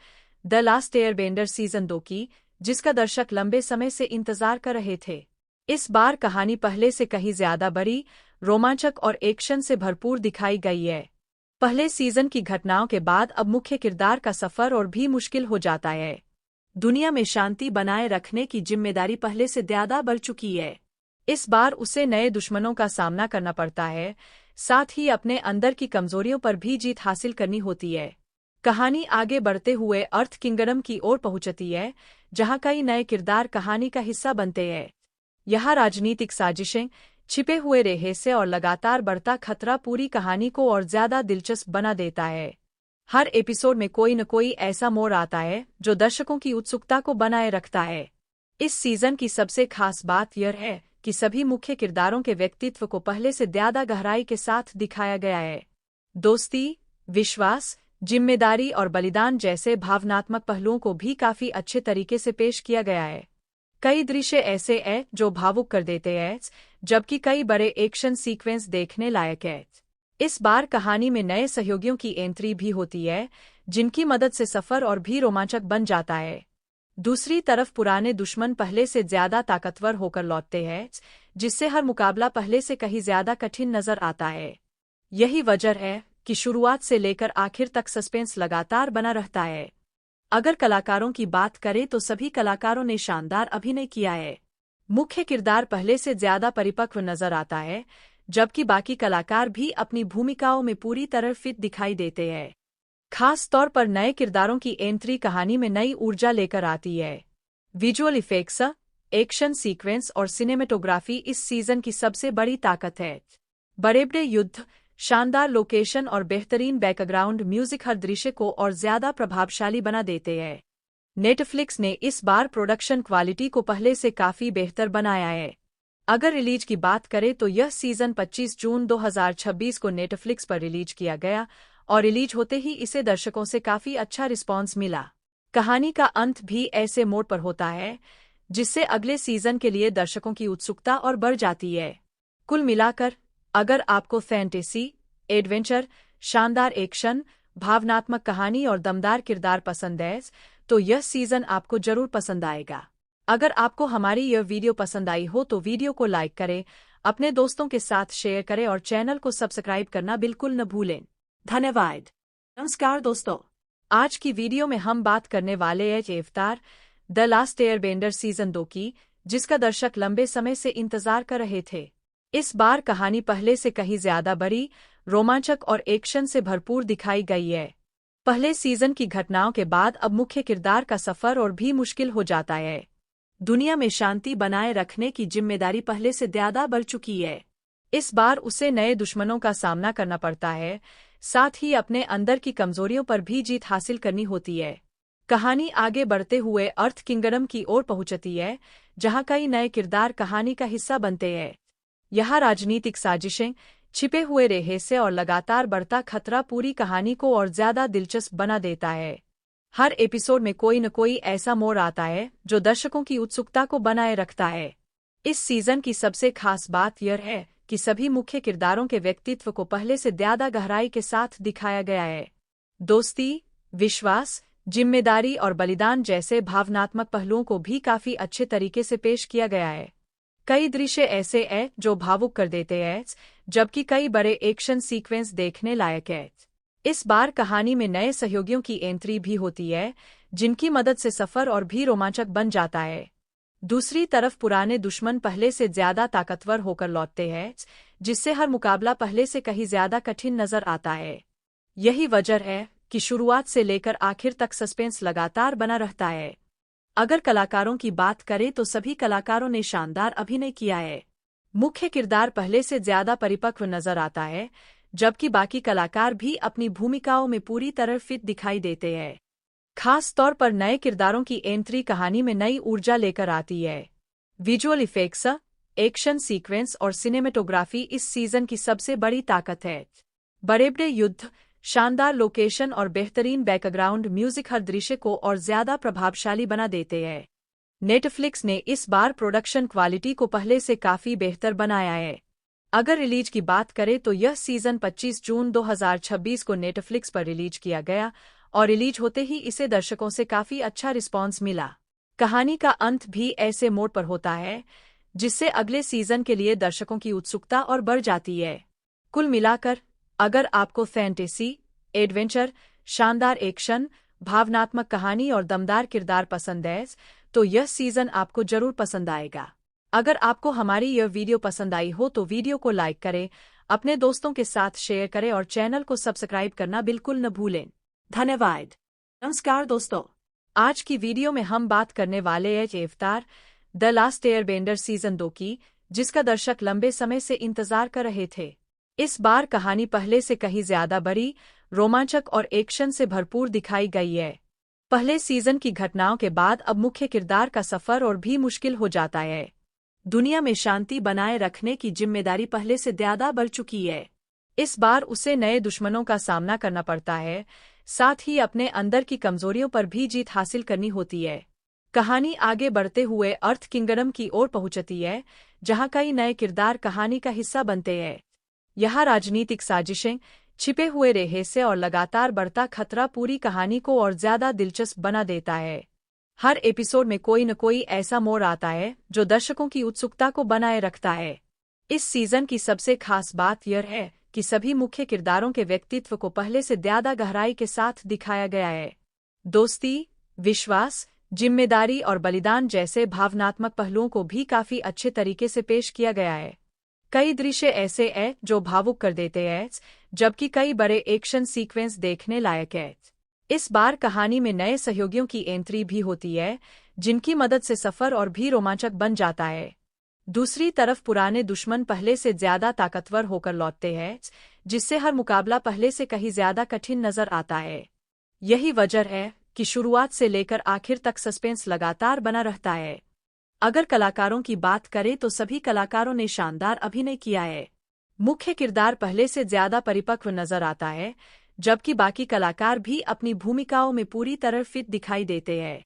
द लास्ट एयरबेंडर सीजन 2 की, जिसका दर्शक लंबे समय से इंतजार कर रहे थे। इस बार कहानी पहले से कहीं ज्यादा बड़ी, रोमांचक और एक्शन से भरपूर दिखाई गई है। पहले सीजन की घटनाओं के बाद अब मुख्य किरदार का सफर और भी मुश्किल हो जाता है। दुनिया में शांति बनाए रखने की जिम्मेदारी पहले से ज्यादा बढ़ चुकी है। इस बार उसे नए दुश्मनों का सामना करना पड़ता है, साथ ही अपने अंदर की कमजोरियों पर भी जीत हासिल करनी होती है। कहानी आगे बढ़ते हुए अर्थ किंगडम की ओर पहुंचती है, जहां कई नए किरदार कहानी का हिस्सा बनते हैं। यहाँ राजनीतिक साजिशें, छिपे हुए रहस्य और लगातार बढ़ता खतरा पूरी कहानी को और ज्यादा दिलचस्प बना देता है। हर एपिसोड में कोई न कोई ऐसा मोड़ आता है जो दर्शकों की उत्सुकता को बनाए रखता है। इस सीजन की सबसे खास बात यह है कि सभी मुख्य किरदारों के व्यक्तित्व को पहले से ज्यादा गहराई के साथ दिखाया गया है। दोस्ती, विश्वास, जिम्मेदारी और बलिदान जैसे भावनात्मक पहलुओं को भी काफी अच्छे तरीके से पेश किया गया है। कई दृश्य ऐसे हैं जो भावुक कर देते हैं, जबकि कई बड़े एक्शन सीक्वेंस देखने लायक हैं। इस बार कहानी में नए सहयोगियों की एंट्री भी होती है, जिनकी मदद से सफर और भी रोमांचक बन जाता है। दूसरी तरफ पुराने दुश्मन पहले से ज्यादा ताकतवर होकर लौटते हैं, जिससे हर मुकाबला पहले से कहीं ज्यादा कठिन नजर आता है। यही वजह है कि शुरुआत से लेकर आखिर तक सस्पेंस लगातार बना रहता है। अगर कलाकारों की बात करें तो सभी कलाकारों ने शानदार अभिनय किया है। मुख्य किरदार पहले से ज्यादा परिपक्व नजर आता है, जबकि बाकी कलाकार भी अपनी भूमिकाओं में पूरी तरह फिट दिखाई देते हैं। खास तौर पर नए किरदारों की एंट्री कहानी में नई ऊर्जा लेकर आती है। विजुअल इफेक्ट्स, एक्शन सीक्वेंस और सिनेमेटोग्राफी इस सीजन की सबसे बड़ी ताकत है। बड़े-बड़े युद्ध, शानदार लोकेशन और बेहतरीन बैकग्राउंड म्यूजिक हर दृश्य को और ज्यादा प्रभावशाली बना देते हैं। नेटफ्लिक्स ने इस बार प्रोडक्शन क्वालिटी को पहले से काफी बेहतर बनाया है। अगर रिलीज की बात करें तो यह सीजन 25 जून 2026 को नेटफ्लिक्स पर रिलीज किया गया और रिलीज होते ही इसे दर्शकों से काफी अच्छा रिस्पॉन्स मिला। कहानी का अंत भी ऐसे मोड पर होता है, जिससे अगले सीजन के लिए दर्शकों की उत्सुकता और बढ़ जाती है। कुल मिलाकर, अगर आपको फैंटेसी, एडवेंचर, शानदार एक्शन, भावनात्मक कहानी और दमदार किरदार पसंद है, तो यह सीजन आपको जरूर पसंद आएगा। अगर आपको हमारी यह वीडियो पसंद आई हो तो वीडियो को लाइक करें, अपने दोस्तों के साथ शेयर करें और चैनल को सब्सक्राइब करना बिल्कुल न भूलें। धन्यवाद। नमस्कार दोस्तों, आज की वीडियो में हम बात करने वाले हैं अवतार द लास्ट एयरबेंडर सीजन 2 की, जिसका दर्शक लंबे समय से इंतजार कर रहे थे। इस बार कहानी पहले से कहीं ज्यादा बड़ी, रोमांचक और एक्शन से भरपूर दिखाई गई है। पहले सीजन की घटनाओं के बाद अब मुख्य किरदार का सफर और भी मुश्किल हो जाता है। दुनिया में शांति बनाए रखने की जिम्मेदारी पहले से ज्यादा बढ़ चुकी है। इस बार उसे नए दुश्मनों का सामना करना पड़ता है, साथ ही अपने अंदर की कमजोरियों पर भी जीत हासिल करनी होती है। कहानी आगे बढ़ते हुए अर्थ किंगडम की ओर पहुंचती है, जहां कई नए किरदार कहानी का हिस्सा बनते हैं। यहाँ राजनीतिक साजिशें, छिपे हुए रहस्य और लगातार बढ़ता खतरा पूरी कहानी को और ज्यादा दिलचस्प बना देता है। हर एपिसोड में कोई न कोई ऐसा मोड़ आता है जो दर्शकों की उत्सुकता को बनाए रखता है। इस सीजन की सबसे खास बात यह है कि सभी मुख्य किरदारों के व्यक्तित्व को पहले से ज्यादा गहराई के साथ दिखाया गया है। दोस्ती, विश्वास, जिम्मेदारी और बलिदान जैसे भावनात्मक पहलुओं को भी काफी अच्छे तरीके से पेश किया गया है। कई दृश्य ऐसे हैं जो भावुक कर देते हैं, जबकि कई बड़े एक्शन सीक्वेंस देखने लायक हैं। इस बार कहानी में नए सहयोगियों की एंट्री भी होती है, जिनकी मदद से सफर और भी रोमांचक बन जाता है। दूसरी तरफ पुराने दुश्मन पहले से ज्यादा ताकतवर होकर लौटते हैं, जिससे हर मुकाबला पहले से कहीं ज्यादा कठिन नजर आता है। यही वजह है कि शुरुआत से लेकर आखिर तक सस्पेंस लगातार बना रहता है। अगर कलाकारों की बात करें तो सभी कलाकारों ने शानदार अभिनय किया है। मुख्य किरदार पहले से ज्यादा परिपक्व नजर आता है, जबकि बाकी कलाकार भी अपनी भूमिकाओं में पूरी तरह फिट दिखाई देते हैं। खास तौर पर नए किरदारों की एंट्री कहानी में नई ऊर्जा लेकर आती है। विजुअल इफेक्ट्स, एक्शन सीक्वेंस और सिनेमेटोग्राफी इस सीजन की सबसे बड़ी ताकत है। बड़े-बड़े युद्ध, शानदार लोकेशन और बेहतरीन बैकग्राउंड म्यूजिक हर दृश्य को और ज्यादा प्रभावशाली बना देते हैं। नेटफ्लिक्स ने इस बार प्रोडक्शन क्वालिटी को पहले से काफी बेहतर बनाया है। अगर रिलीज की बात करें तो यह सीजन 25 जून 2026 को नेटफ्लिक्स पर रिलीज किया गया और रिलीज होते ही इसे दर्शकों से काफी अच्छा रिस्पॉन्स मिला। कहानी का अंत भी ऐसे मोड पर होता है, जिससे अगले सीजन के लिए दर्शकों की उत्सुकता और बढ़ जाती है। कुल मिलाकर, अगर आपको फैंटेसी, एडवेंचर, शानदार एक्शन, भावनात्मक कहानी और दमदार किरदार पसंद है, तो यह सीजन आपको जरूर पसंद आएगा। अगर आपको हमारी यह वीडियो पसंद आई हो तो वीडियो को लाइक करें, अपने दोस्तों के साथ शेयर करें और चैनल को सब्सक्राइब करना बिल्कुल न भूलें। धन्यवाद। नमस्कार दोस्तों, आज की वीडियो में हम बात करने वाले हैं अवतार द लास्ट एयरबेंडर सीजन 2 की, जिसका दर्शक लंबे समय से इंतजार कर रहे थे। इस बार कहानी पहले से कहीं ज्यादा बड़ी, रोमांचक और एक्शन से भरपूर दिखाई गई है। पहले सीजन की घटनाओं के बाद अब मुख्य किरदार का सफर और भी मुश्किल हो जाता है। दुनिया में शांति बनाए रखने की जिम्मेदारी पहले से ज्यादा बढ़ चुकी है। इस बार उसे नए दुश्मनों का सामना करना पड़ता है, साथ ही अपने अंदर की कमजोरियों पर भी जीत हासिल करनी होती है। कहानी आगे बढ़ते हुए अर्थ किंगडम की ओर पहुंचती है, जहां कई नए किरदार कहानी का हिस्सा बनते हैं। यहाँ राजनीतिक साजिशें, छिपे हुए रहस्य और लगातार बढ़ता खतरा पूरी कहानी को और ज्यादा दिलचस्प बना देता है। हर एपिसोड में कोई न कोई ऐसा मोड़ आता है जो दर्शकों की उत्सुकता को बनाए रखता है। इस सीजन की सबसे खास बात यह है कि सभी मुख्य किरदारों के व्यक्तित्व को पहले से ज्यादा गहराई के साथ दिखाया गया है। दोस्ती, विश्वास, जिम्मेदारी और बलिदान जैसे भावनात्मक पहलुओं को भी काफी अच्छे तरीके से पेश किया गया है। कई दृश्य ऐसे हैं जो भावुक कर देते हैं, जबकि कई बड़े एक्शन सीक्वेंस देखने लायक हैं। इस बार कहानी में नए सहयोगियों की एंट्री भी होती है, जिनकी मदद से सफर और भी रोमांचक बन जाता है। दूसरी तरफ पुराने दुश्मन पहले से ज्यादा ताकतवर होकर लौटते हैं, जिससे हर मुकाबला पहले से कहीं ज्यादा कठिन नजर आता है। यही वजह है कि शुरुआत से लेकर आखिर तक सस्पेंस लगातार बना रहता है। अगर कलाकारों की बात करें तो सभी कलाकारों ने शानदार अभिनय किया है। मुख्य किरदार पहले से ज्यादा परिपक्व नजर आता है, जबकि बाकी कलाकार भी अपनी भूमिकाओं में पूरी तरह फिट दिखाई देते हैं।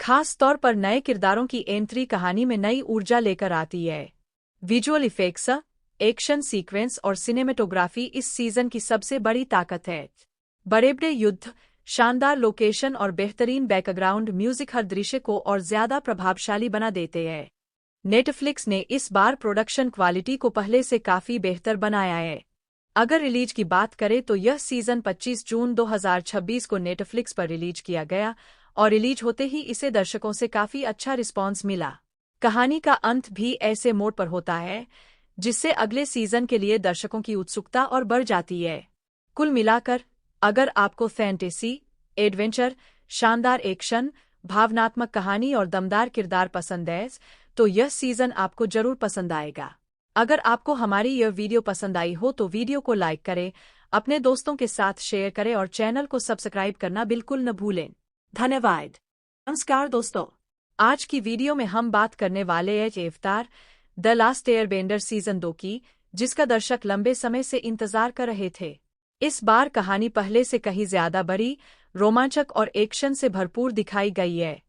खास तौर पर नए किरदारों की एंट्री कहानी में नई ऊर्जा लेकर आती है। विजुअल इफेक्ट्स, एक्शन सीक्वेंस और सिनेमेटोग्राफी इस सीजन की सबसे बड़ी ताकत है। बड़े-बड़े युद्ध, शानदार लोकेशन और बेहतरीन बैकग्राउंड म्यूजिक हर दृश्य को और ज्यादा प्रभावशाली बना देते हैं। नेटफ्लिक्स ने इस बार प्रोडक्शन क्वालिटी को पहले से काफी बेहतर बनाया है। अगर रिलीज की बात करें तो यह सीजन 25 जून 2026 को नेटफ्लिक्स पर रिलीज किया गया और रिलीज होते ही इसे दर्शकों से काफी अच्छा रिस्पांस मिला। कहानी का अंत भी ऐसे मोड़ पर होता है, जिससे अगले सीजन के लिए दर्शकों की उत्सुकता और बढ़ जाती है। कुल मिलाकर, अगर आपको फैंटेसी, एडवेंचर, शानदार एक्शन, भावनात्मक कहानी और दमदार किरदार पसंद है, तो यह सीजन आपको जरूर पसंद आएगा। अगर आपको हमारी यह वीडियो पसंद आई हो तो वीडियो को लाइक करें, अपने दोस्तों के साथ शेयर करें और चैनल को सब्सक्राइब करना बिल्कुल न भूलें। धन्यवाद। नमस्कार दोस्तों, आज की वीडियो में हम बात करने वाले हैं अवतार द लास्ट एयरबेंडर सीजन 2 की, जिसका दर्शक लंबे समय से इंतजार कर रहे थे। इस बार कहानी पहले से कहीं ज्यादा बड़ी, रोमांचक और एक्शन से भरपूर दिखाई गई है।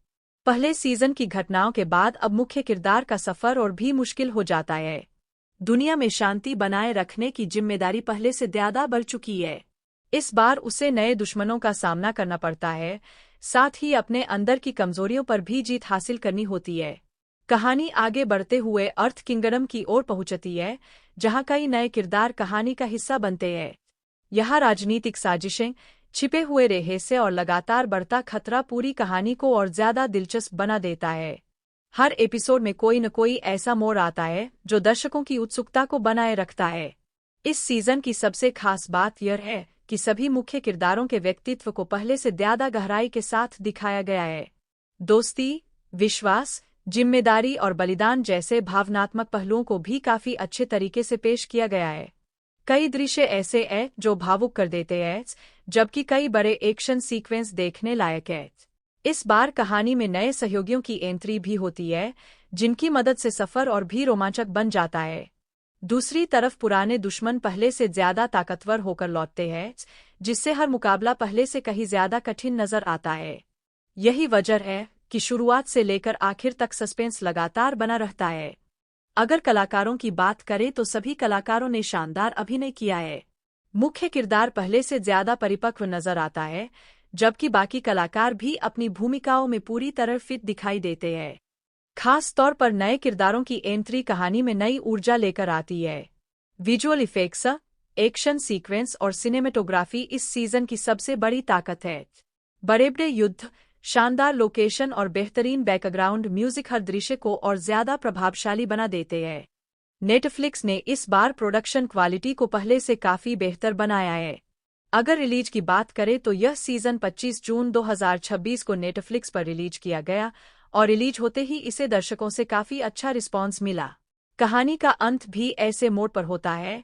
पहले सीजन की घटनाओं के बाद अब मुख्य किरदार का सफर और भी मुश्किल हो जाता है। दुनिया में शांति बनाए रखने की जिम्मेदारी पहले से ज्यादा बढ़ चुकी है। इस बार उसे नए दुश्मनों का सामना करना पड़ता है, साथ ही अपने अंदर की कमजोरियों पर भी जीत हासिल करनी होती है। कहानी आगे बढ़ते हुए अर्थ किंगडम की ओर पहुंचती है, जहां कई नए किरदार कहानी का हिस्सा बनते हैं। यहाँ राजनीतिक साजिशें, छिपे हुए रहस्य और लगातार बढ़ता खतरा पूरी कहानी को और ज्यादा दिलचस्प बना देता है। हर एपिसोड में कोई न कोई ऐसा मोड़ आता है जो दर्शकों की उत्सुकता को बनाए रखता है। इस सीजन की सबसे खास बात यह है कि सभी मुख्य किरदारों के व्यक्तित्व को पहले से ज्यादा गहराई के साथ दिखाया गया है। दोस्ती, विश्वास, जिम्मेदारी और बलिदान जैसे भावनात्मक पहलुओं को भी काफी अच्छे तरीके से पेश किया गया है। कई दृश्य ऐसे हैं जो भावुक कर देते हैं, जबकि कई बड़े एक्शन सीक्वेंस देखने लायक हैं। इस बार कहानी में नए सहयोगियों की एंट्री भी होती है, जिनकी मदद से सफर और भी रोमांचक बन जाता है। दूसरी तरफ पुराने दुश्मन पहले से ज्यादा ताकतवर होकर लौटते हैं, जिससे हर मुकाबला पहले से कहीं ज्यादा कठिन नजर आता है। यही वजह है कि शुरुआत से लेकर आखिर तक सस्पेंस लगातार बना रहता है। अगर कलाकारों की बात करें तो सभी कलाकारों ने शानदार अभिनय किया है। मुख्य किरदार पहले से ज्यादा परिपक्व नजर आता है, जबकि बाकी कलाकार भी अपनी भूमिकाओं में पूरी तरह फिट दिखाई देते हैं। खास तौर पर नए किरदारों की एंट्री कहानी में नई ऊर्जा लेकर आती है। विजुअल इफेक्ट्स, एक्शन सीक्वेंस और सिनेमेटोग्राफी इस सीजन की सबसे बड़ी ताकत है। बड़े-बड़े युद्ध, शानदार लोकेशन और बेहतरीन बैकग्राउंड म्यूजिक हर दृश्य को और ज्यादा प्रभावशाली बना देते हैं। नेटफ्लिक्स ने इस बार प्रोडक्शन क्वालिटी को पहले से काफी बेहतर बनाया है। अगर रिलीज की बात करें तो यह सीजन 25 जून 2026 को नेटफ्लिक्स पर रिलीज किया गया और रिलीज होते ही इसे दर्शकों से काफी अच्छा रिस्पॉन्स मिला। कहानी का अंत भी ऐसे मोड पर होता है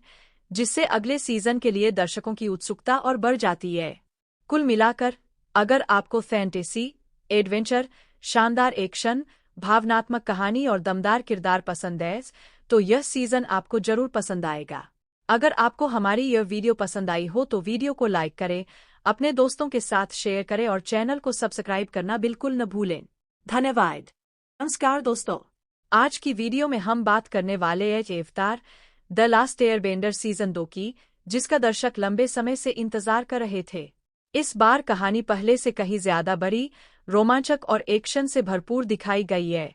जिससे अगले सीजन के लिए दर्शकों की उत्सुकता और बढ़ जाती है। कुल मिलाकर, अगर आपको फैंटेसी, एडवेंचर, शानदार एक्शन, भावनात्मक कहानी और दमदार किरदार पसंद है तो यह सीजन आपको जरूर पसंद आएगा। अगर आपको हमारी यह वीडियो पसंद आई हो तो वीडियो को लाइक करें, अपने दोस्तों के साथ शेयर करें और चैनल को सब्सक्राइब करना बिल्कुल न भूलें। धन्यवाद। नमस्कार दोस्तों, आज की वीडियो में हम बात करने वाले हैं अवतार द लास्ट एयरबेंडर सीजन 2 की, जिसका दर्शक लंबे समय से इंतजार कर रहे थे। इस बार कहानी पहले से कहीं ज्यादा बड़ी, रोमांचक और एक्शन से भरपूर दिखाई गई है।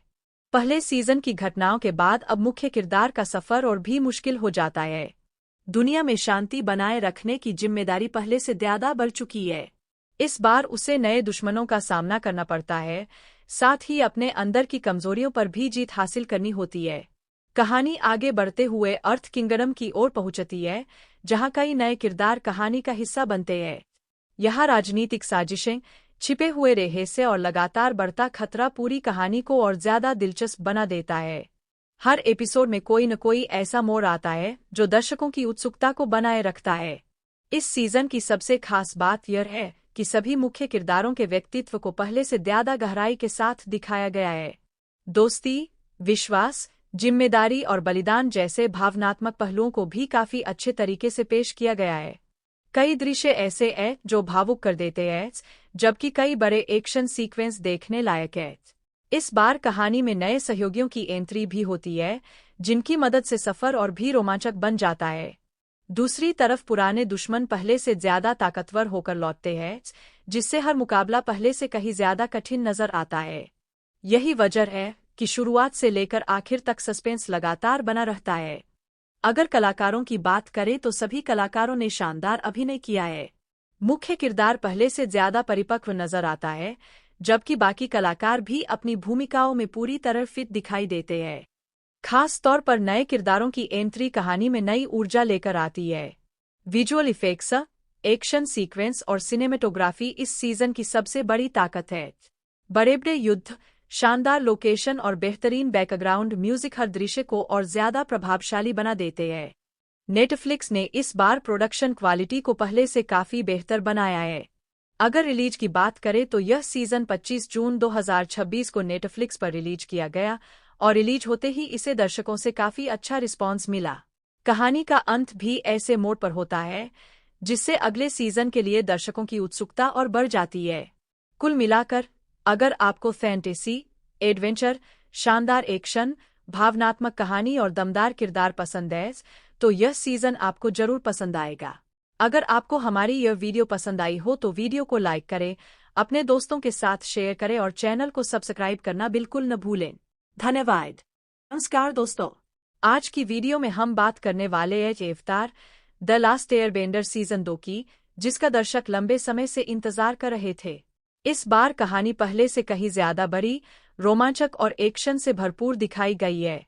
पहले सीजन की घटनाओं के बाद अब मुख्य किरदार का सफर और भी मुश्किल हो जाता है। दुनिया में शांति बनाए रखने की जिम्मेदारी पहले से ज्यादा बढ़ चुकी है। इस बार उसे नए दुश्मनों का सामना करना पड़ता है, साथ ही अपने अंदर की कमजोरियों पर भी जीत हासिल करनी होती है। कहानी आगे बढ़ते हुए अर्थ किंगडम की ओर पहुंचती है, जहां कई नए किरदार कहानी का हिस्सा बनते हैं। यहाँ राजनीतिक साजिशें, छिपे हुए रहस्य और लगातार बढ़ता खतरा पूरी कहानी को और ज्यादा दिलचस्प बना देता है। हर एपिसोड में कोई न कोई ऐसा मोड़ आता है जो दर्शकों की उत्सुकता को बनाए रखता है। इस सीजन की सबसे खास बात यह है कि सभी मुख्य किरदारों के व्यक्तित्व को पहले से ज्यादा गहराई के साथ दिखाया गया है। दोस्ती, विश्वास, जिम्मेदारी और बलिदान जैसे भावनात्मक पहलुओं को भी काफी अच्छे तरीके से पेश किया गया है। कई दृश्य ऐसे हैं जो भावुक कर देते हैं, जबकि कई बड़े एक्शन सीक्वेंस देखने लायक हैं। इस बार कहानी में नए सहयोगियों की एंट्री भी होती है, जिनकी मदद से सफर और भी रोमांचक बन जाता है। दूसरी तरफ पुराने दुश्मन पहले से ज्यादा ताकतवर होकर लौटते हैं, जिससे हर मुकाबला पहले से कहीं ज्यादा कठिन नजर आता है। यही वजह है कि शुरुआत से लेकर आखिर तक सस्पेंस लगातार बना रहता है। अगर कलाकारों की बात करें तो सभी कलाकारों ने शानदार अभिनय किया है। मुख्य किरदार पहले से ज्यादा परिपक्व नजर आता है, जबकि बाकी कलाकार भी अपनी भूमिकाओं में पूरी तरह फिट दिखाई देते हैं। खास तौर पर नए किरदारों की एंट्री कहानी में नई ऊर्जा लेकर आती है। विजुअल इफेक्ट्स, एक्शन सीक्वेंस और सिनेमेटोग्राफी इस सीजन की सबसे बड़ी ताकत है। बड़े-बड़े युद्ध, शानदार लोकेशन और बेहतरीन बैकग्राउंड म्यूजिक हर दृश्य को और ज्यादा प्रभावशाली बना देते हैं। नेटफ्लिक्स ने इस बार प्रोडक्शन क्वालिटी को पहले से काफी बेहतर बनाया है। अगर रिलीज की बात करें तो यह सीजन 25 जून 2026 को नेटफ्लिक्स पर रिलीज किया गया और रिलीज होते ही इसे दर्शकों से काफी अच्छा रिस्पॉन्स मिला। कहानी का अंत भी ऐसे मोड पर होता है जिससे अगले सीजन के लिए दर्शकों की उत्सुकता और बढ़ जाती है। कुल मिलाकर, अगर आपको फैंटेसी, एडवेंचर, शानदार एक्शन, भावनात्मक कहानी और दमदार किरदार पसंद है तो यह सीजन आपको जरूर पसंद आएगा। अगर आपको हमारी यह वीडियो पसंद आई हो तो वीडियो को लाइक करें, अपने दोस्तों के साथ शेयर करें और चैनल को सब्सक्राइब करना बिल्कुल न भूलें। धन्यवाद। नमस्कार दोस्तों, आज की वीडियो में हम बात करने वाले हैं अवतार द लास्ट एयरबेंडर सीजन 2 की, जिसका दर्शक लंबे समय से इंतजार कर रहे थे। इस बार कहानी पहले से कहीं ज्यादा बड़ी, रोमांचक और एक्शन से भरपूर दिखाई गई है।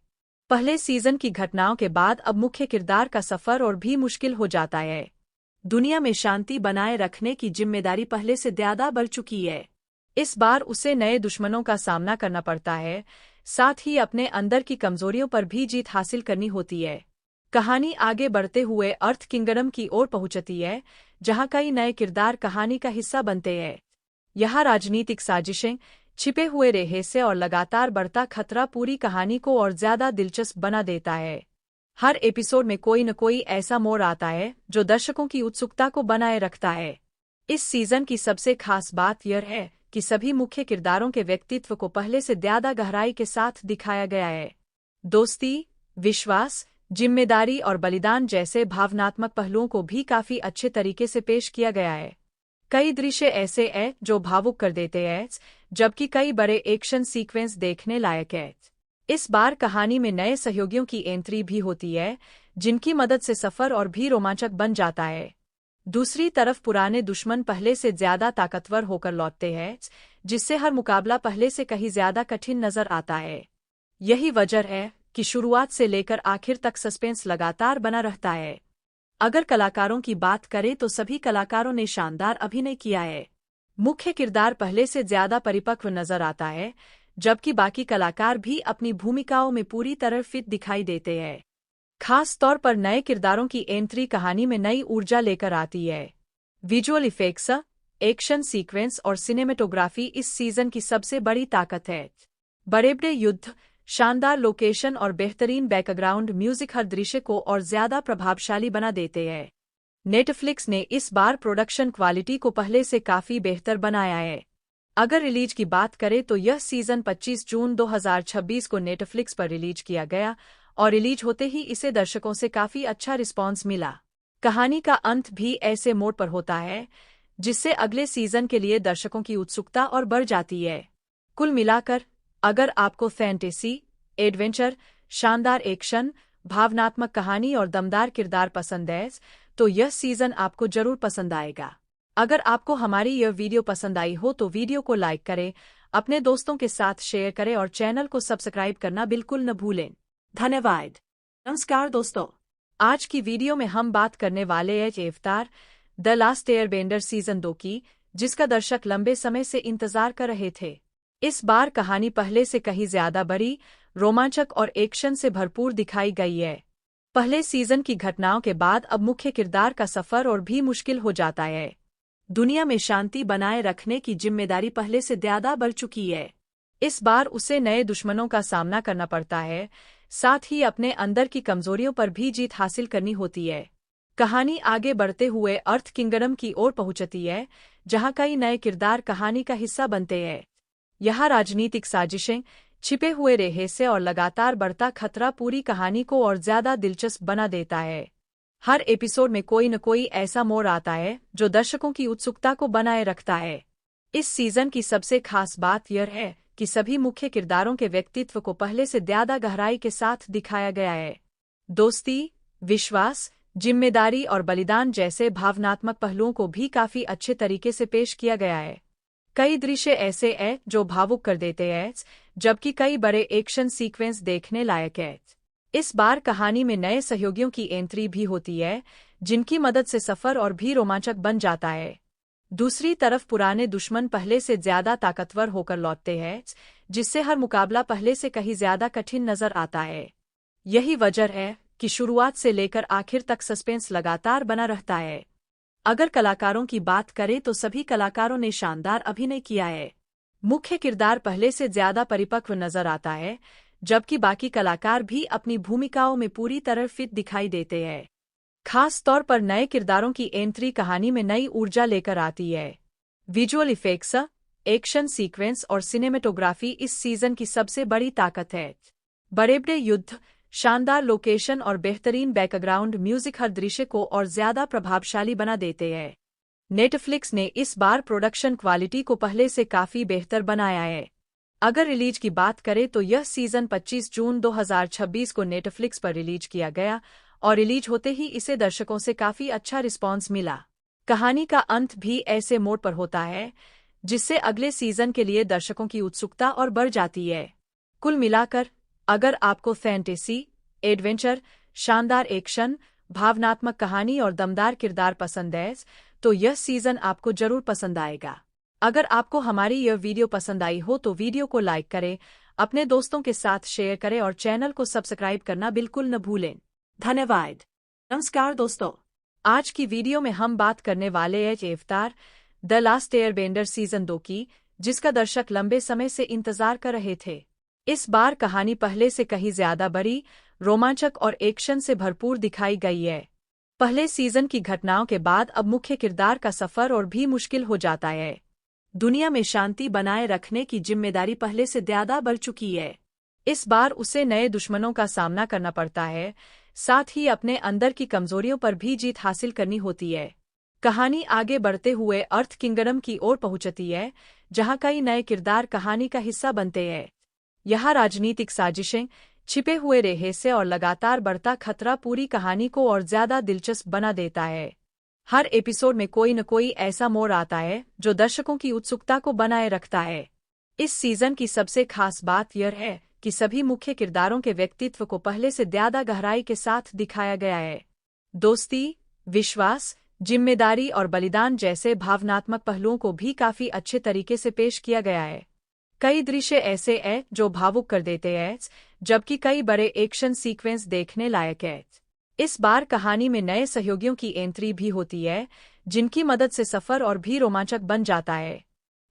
पहले सीजन की घटनाओं के बाद अब मुख्य किरदार का सफर और भी मुश्किल हो जाता है। दुनिया में शांति बनाए रखने की जिम्मेदारी पहले से ज्यादा बढ़ चुकी है। इस बार उसे नए दुश्मनों का सामना करना पड़ता है, साथ ही अपने अंदर की कमजोरियों पर भी जीत हासिल करनी होती है। कहानी आगे बढ़ते हुए अर्थ किंगडम की ओर पहुंचती है, जहां कई नए किरदार कहानी का हिस्सा बनते हैं। यहाँ राजनीतिक साजिशें, छिपे हुए रहस्य और लगातार बढ़ता खतरा पूरी कहानी को और ज्यादा दिलचस्प बना देता है। हर एपिसोड में कोई न कोई ऐसा मोड़ आता है जो दर्शकों की उत्सुकता को बनाए रखता है। इस सीजन की सबसे खास बात यह है कि सभी मुख्य किरदारों के व्यक्तित्व को पहले से ज्यादा गहराई के साथ दिखाया गया है। दोस्ती, विश्वास, जिम्मेदारी और बलिदान जैसे भावनात्मक पहलुओं को भी काफी अच्छे तरीके से पेश किया गया है। कई दृश्य ऐसे हैं जो भावुक कर देते हैं, जबकि कई बड़े एक्शन सीक्वेंस देखने लायक हैं। इस बार कहानी में नए सहयोगियों की एंट्री भी होती है, जिनकी मदद से सफर और भी रोमांचक बन जाता है। दूसरी तरफ पुराने दुश्मन पहले से ज्यादा ताकतवर होकर लौटते हैं, जिससे हर मुकाबला पहले से कहीं ज्यादा कठिन नजर आता है। यही वजह है कि शुरुआत से लेकर आखिर तक सस्पेंस लगातार बना रहता है। अगर कलाकारों की बात करें तो सभी कलाकारों ने शानदार अभिनय किया है। मुख्य किरदार पहले से ज्यादा परिपक्व नजर आता है, जबकि बाकी कलाकार भी अपनी भूमिकाओं में पूरी तरह फिट दिखाई देते हैं। खास तौर पर नए किरदारों की एंट्री कहानी में नई ऊर्जा लेकर आती है। विजुअल इफेक्ट्स, एक्शन सीक्वेंस और सिनेमेटोग्राफी इस सीजन की सबसे बड़ी ताकत है। बड़े-बड़े युद्ध, शानदार लोकेशन और बेहतरीन बैकग्राउंड म्यूजिक हर दृश्य को और ज्यादा प्रभावशाली बना देते हैं। नेटफ्लिक्स ने इस बार प्रोडक्शन क्वालिटी को पहले से काफी बेहतर बनाया है। अगर रिलीज की बात करें तो यह सीजन 25 जून 2026 को नेटफ्लिक्स पर रिलीज किया गया और रिलीज होते ही इसे दर्शकों से काफी अच्छा रिस्पॉन्स मिला। कहानी का अंत भी ऐसे मोड पर होता है जिससे अगले सीजन के लिए दर्शकों की उत्सुकता और बढ़ जाती है। कुल मिलाकर, अगर आपको फैंटेसी, एडवेंचर, शानदार एक्शन, भावनात्मक कहानी और दमदार किरदार पसंद है, तो यह सीजन आपको जरूर पसंद आएगा। अगर आपको हमारी यह वीडियो पसंद आई हो तो वीडियो को लाइक करें, अपने दोस्तों के साथ शेयर करें और चैनल को सब्सक्राइब करना बिल्कुल न भूलें। धन्यवाद। नमस्कार दोस्तों, आज की वीडियो में हम बात करने वाले हैं अवतार द लास्ट एयरबेंडर सीजन 2 की, जिसका दर्शक लंबे समय से इंतजार कर रहे थे। इस बार कहानी पहले से कहीं ज्यादा बड़ी, रोमांचक और एक्शन से भरपूर दिखाई गई है। पहले सीजन की घटनाओं के बाद अब मुख्य किरदार का सफर और भी मुश्किल हो जाता है। दुनिया में शांति बनाए रखने की जिम्मेदारी पहले से ज्यादा बढ़ चुकी है। इस बार उसे नए दुश्मनों का सामना करना पड़ता है, साथ ही अपने अंदर की कमजोरियों पर भी जीत हासिल करनी होती है। कहानी आगे बढ़ते हुए अर्थ किंगडम की ओर पहुंचती है, जहां कई नए किरदार कहानी का हिस्सा बनते हैं। यहाँ राजनीतिक साजिशें, छिपे हुए रहस्य और लगातार बढ़ता खतरा पूरी कहानी को और ज्यादा दिलचस्प बना देता है। हर एपिसोड में कोई न कोई ऐसा मोड़ आता है जो दर्शकों की उत्सुकता को बनाए रखता है। इस सीजन की सबसे खास बात यह है कि सभी मुख्य किरदारों के व्यक्तित्व को पहले से ज्यादा गहराई के साथ दिखाया गया है। दोस्ती, विश्वास, जिम्मेदारी और बलिदान जैसे भावनात्मक पहलुओं को भी काफी अच्छे तरीके से पेश किया गया है। कई दृश्य ऐसे हैं जो भावुक कर देते हैं, जबकि कई बड़े एक्शन सीक्वेंस देखने लायक हैं। इस बार कहानी में नए सहयोगियों की एंट्री भी होती है, जिनकी मदद से सफर और भी रोमांचक बन जाता है। दूसरी तरफ पुराने दुश्मन पहले से ज्यादा ताकतवर होकर लौटते हैं, जिससे हर मुकाबला पहले से कहीं ज्यादा कठिन नजर आता है। यही वजह है कि शुरुआत से लेकर आखिर तक सस्पेंस लगातार बना रहता है। अगर कलाकारों की बात करें तो सभी कलाकारों ने शानदार अभिनय किया है। मुख्य किरदार पहले से ज्यादा परिपक्व नजर आता है, जबकि बाकी कलाकार भी अपनी भूमिकाओं में पूरी तरह फिट दिखाई देते हैं। खास तौर पर नए किरदारों की एंट्री कहानी में नई ऊर्जा लेकर आती है। विजुअल इफेक्ट्स, एक्शन सीक्वेंस और सिनेमेटोग्राफी इस सीजन की सबसे बड़ी ताकत है। बड़े-बड़े युद्ध, शानदार लोकेशन और बेहतरीन बैकग्राउंड म्यूजिक हर दृश्य को और ज्यादा प्रभावशाली बना देते हैं। नेटफ्लिक्स ने इस बार प्रोडक्शन क्वालिटी को पहले से काफी बेहतर बनाया है। अगर रिलीज की बात करें तो यह सीजन 25 जून 2026 को नेटफ्लिक्स पर रिलीज किया गया और रिलीज होते ही इसे दर्शकों से काफी अच्छा रिस्पॉन्स मिला। कहानी का अंत भी ऐसे मोड पर होता है जिससे अगले सीजन के लिए दर्शकों की उत्सुकता और बढ़ जाती है। कुल मिलाकर, अगर आपको फैंटेसी, एडवेंचर, शानदार एक्शन, भावनात्मक कहानी और दमदार किरदार पसंद है, तो यह सीजन आपको जरूर पसंद आएगा। अगर आपको हमारी यह वीडियो पसंद आई हो तो वीडियो को लाइक करें, अपने दोस्तों के साथ शेयर करें और चैनल को सब्सक्राइब करना बिल्कुल न भूलें। धन्यवाद। नमस्कार दोस्तों, आज की वीडियो में हम बात करने वाले हैं अवतार द लास्ट एयरबेंडर सीजन 2 की, जिसका दर्शक लंबे समय से इंतजार कर रहे थे। इस बार कहानी पहले से कहीं ज्यादा बड़ी, रोमांचक और एक्शन से भरपूर दिखाई गई है। पहले सीजन की घटनाओं के बाद अब मुख्य किरदार का सफर और भी मुश्किल हो जाता है। दुनिया में शांति बनाए रखने की जिम्मेदारी पहले से ज्यादा बढ़ चुकी है। इस बार उसे नए दुश्मनों का सामना करना पड़ता है, साथ ही अपने अंदर की कमजोरियों पर भी जीत हासिल करनी होती है। कहानी आगे बढ़ते हुए अर्थ किंगडम की ओर पहुंचती है, जहां कई नए किरदार कहानी का हिस्सा बनते हैं। यहाँ राजनीतिक साजिशें, छिपे हुए रहस्य और लगातार बढ़ता खतरा पूरी कहानी को और ज्यादा दिलचस्प बना देता है। हर एपिसोड में कोई न कोई ऐसा मोड़ आता है जो दर्शकों की उत्सुकता को बनाए रखता है। इस सीजन की सबसे खास बात यह है कि सभी मुख्य किरदारों के व्यक्तित्व को पहले से ज्यादा गहराई के साथ दिखाया गया है। दोस्ती, विश्वास, जिम्मेदारी और बलिदान जैसे भावनात्मक पहलुओं को भी काफी अच्छे तरीके से पेश किया गया है। कई दृश्य ऐसे हैं जो भावुक कर देते हैं, जबकि कई बड़े एक्शन सीक्वेंस देखने लायक हैं। इस बार कहानी में नए सहयोगियों की एंट्री भी होती है, जिनकी मदद से सफर और भी रोमांचक बन जाता है।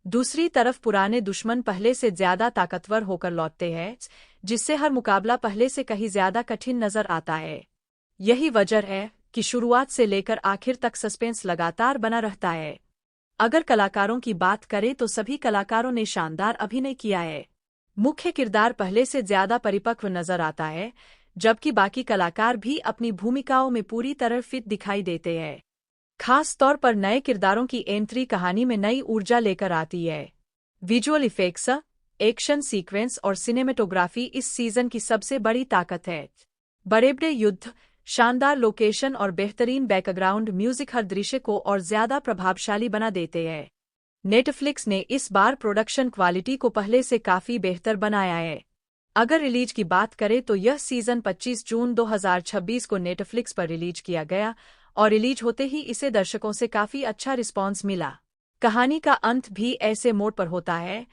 दूसरी तरफ पुराने दुश्मन पहले से ज्यादा ताकतवर होकर लौटते हैं, जिससे हर मुकाबला पहले से कहीं ज्यादा कठिन नजर आता है। यही वजह है कि शुरुआत से लेकर आखिर तक सस्पेंस लगातार बना रहता है। अगर कलाकारों की बात करें तो सभी कलाकारों ने शानदार अभिनय किया है। मुख्य किरदार पहले से ज्यादा परिपक्व नजर आता है, जबकि बाकी कलाकार भी अपनी भूमिकाओं में पूरी तरह फिट दिखाई देते हैं। खास तौर पर नए किरदारों की एंट्री कहानी में नई ऊर्जा लेकर आती है। विजुअल इफेक्ट्स, एक्शन सीक्वेंस और सिनेमेटोग्राफी इस सीजन की सबसे बड़ी ताकत है। बड़े-बड़े युद्ध, शानदार लोकेशन और बेहतरीन बैकग्राउंड म्यूजिक हर दृश्य को और ज्यादा प्रभावशाली बना देते हैं। नेटफ्लिक्स ने इस बार प्रोडक्शन क्वालिटी को पहले से काफी बेहतर बनाया है। अगर रिलीज की बात करें तो यह सीजन 25 जून 2026 को नेटफ्लिक्स पर रिलीज किया गया और रिलीज होते ही इसे दर्शकों से काफी अच्छा रिस्पॉन्स मिला। कहानी का अंत भी ऐसे मोड पर होता है,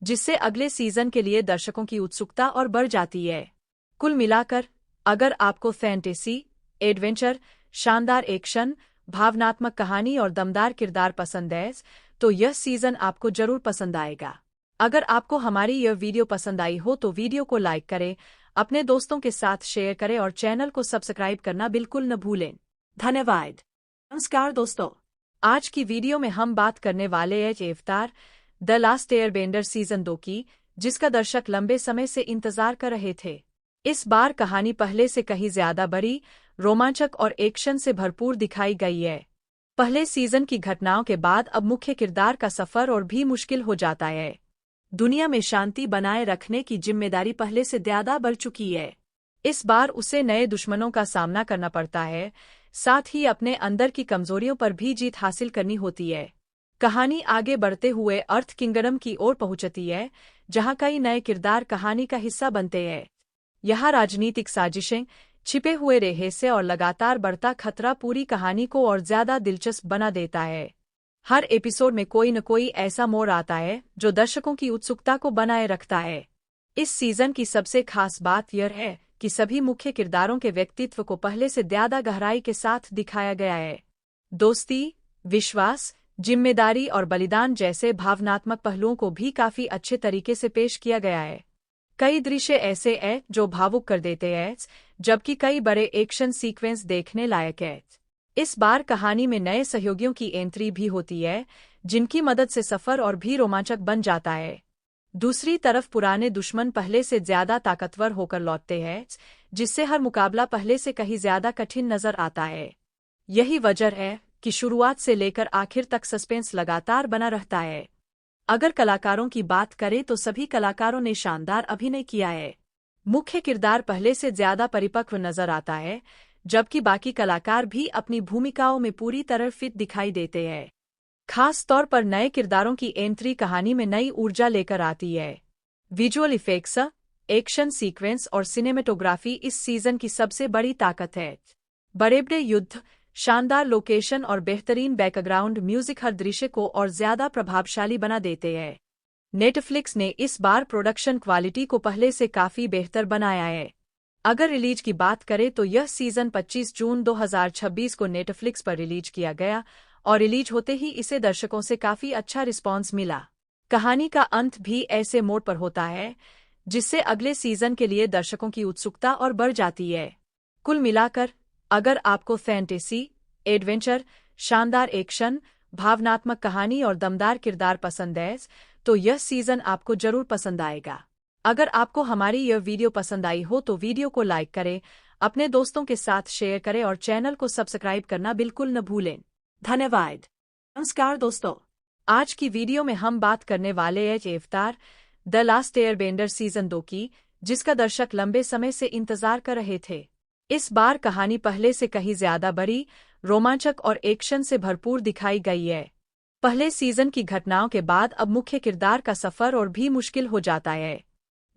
जिससे अगले सीजन के लिए दर्शकों की उत्सुकता और बढ़ जाती है। कुल मिलाकर, अगर आपको फैंटेसी, एडवेंचर, शानदार एक्शन, भावनात्मक कहानी और दमदार किरदार पसंद है, तो यह सीजन आपको जरूर पसंद आएगा। अगर आपको हमारी यह वीडियो पसंद आई हो तो वीडियो को लाइक करें, अपने दोस्तों के साथ शेयर करें और चैनल को सब्सक्राइब करना बिल्कुल न भूलें। धन्यवाद। नमस्कार दोस्तों, आज की वीडियो में हम बात करने वाले हैं अवतार द लास्ट एयरबेंडर सीजन 2 की, जिसका दर्शक लंबे समय से इंतजार कर रहे थे। इस बार कहानी पहले से कहीं ज्यादा बड़ी, रोमांचक और एक्शन से भरपूर दिखाई गई है। पहले सीजन की घटनाओं के बाद अब मुख्य किरदार का सफर और भी मुश्किल हो जाता है। दुनिया में शांति बनाए रखने की जिम्मेदारी पहले से ज्यादा बढ़ चुकी है। इस बार उसे नए दुश्मनों का सामना करना पड़ता है, साथ ही अपने अंदर की कमजोरियों पर भी जीत हासिल करनी होती है। कहानी आगे बढ़ते हुए अर्थ किंगडम की ओर पहुंचती है, जहां कई नए किरदार कहानी का हिस्सा बनते हैं। यहाँ राजनीतिक साजिशें, छिपे हुए रहस्य और लगातार बढ़ता खतरा पूरी कहानी को और ज्यादा दिलचस्प बना देता है। हर एपिसोड में कोई न कोई ऐसा मोड़ आता है जो दर्शकों की उत्सुकता को बनाए रखता है। इस सीजन की सबसे खास बात यह है कि सभी मुख्य किरदारों के व्यक्तित्व को पहले से ज्यादा गहराई के साथ दिखाया गया है। दोस्ती, विश्वास, जिम्मेदारी और बलिदान जैसे भावनात्मक पहलुओं को भी काफी अच्छे तरीके से पेश किया गया है। कई दृश्य ऐसे हैं जो भावुक कर देते हैं, जबकि कई बड़े एक्शन सीक्वेंस देखने लायक हैं। इस बार कहानी में नए सहयोगियों की एंट्री भी होती है, जिनकी मदद से सफर और भी रोमांचक बन जाता है। दूसरी तरफ पुराने दुश्मन पहले से ज्यादा ताकतवर होकर लौटते हैं, जिससे हर मुकाबला पहले से कहीं ज्यादा कठिन नजर आता है। यही वजह है कि शुरुआत से लेकर आखिर तक सस्पेंस लगातार बना रहता है। अगर कलाकारों की बात करें तो सभी कलाकारों ने शानदार अभिनय किया है। मुख्य किरदार पहले से ज्यादा परिपक्व नजर आता है, जबकि बाकी कलाकार भी अपनी भूमिकाओं में पूरी तरह फिट दिखाई देते हैं। खास तौर पर नए किरदारों की एंट्री कहानी में नई ऊर्जा लेकर आती है। विजुअल इफेक्ट्स, एक्शन सीक्वेंस और सिनेमेटोग्राफी इस सीजन की सबसे बड़ी ताकत है। बड़े-बड़े युद्ध, शानदार लोकेशन और बेहतरीन बैकग्राउंड म्यूजिक हर दृश्य को और ज्यादा प्रभावशाली बना देते हैं। नेटफ्लिक्स ने इस बार प्रोडक्शन क्वालिटी को पहले से काफी बेहतर बनाया है। अगर रिलीज की बात करें तो यह सीजन 25 जून 2026 को नेटफ्लिक्स पर रिलीज किया गया और रिलीज होते ही इसे दर्शकों से काफी अच्छा रिस्पॉन्स मिला। कहानी का अंत भी ऐसे मोड पर होता है, जिससे अगले सीजन के लिए दर्शकों की उत्सुकता और बढ़ जाती है। कुल मिलाकर, अगर आपको फैंटेसी, एडवेंचर, शानदार एक्शन, भावनात्मक कहानी और दमदार किरदार पसंद है, तो यह सीजन आपको जरूर पसंद आएगा। अगर आपको हमारी यह वीडियो पसंद आई हो तो वीडियो को लाइक करें, अपने दोस्तों के साथ शेयर करें और चैनल को सब्सक्राइब करना बिल्कुल न भूलें। धन्यवाद। नमस्कार दोस्तों, आज की वीडियो में हम बात करने वाले हैं अवतार द लास्ट एयरबेंडर सीजन 2 की, जिसका दर्शक लंबे समय से इंतजार कर रहे थे। इस बार कहानी पहले से कहीं ज्यादा बड़ी, रोमांचक और एक्शन से भरपूर दिखाई गई है। पहले सीजन की घटनाओं के बाद अब मुख्य किरदार का सफर और भी मुश्किल हो जाता है।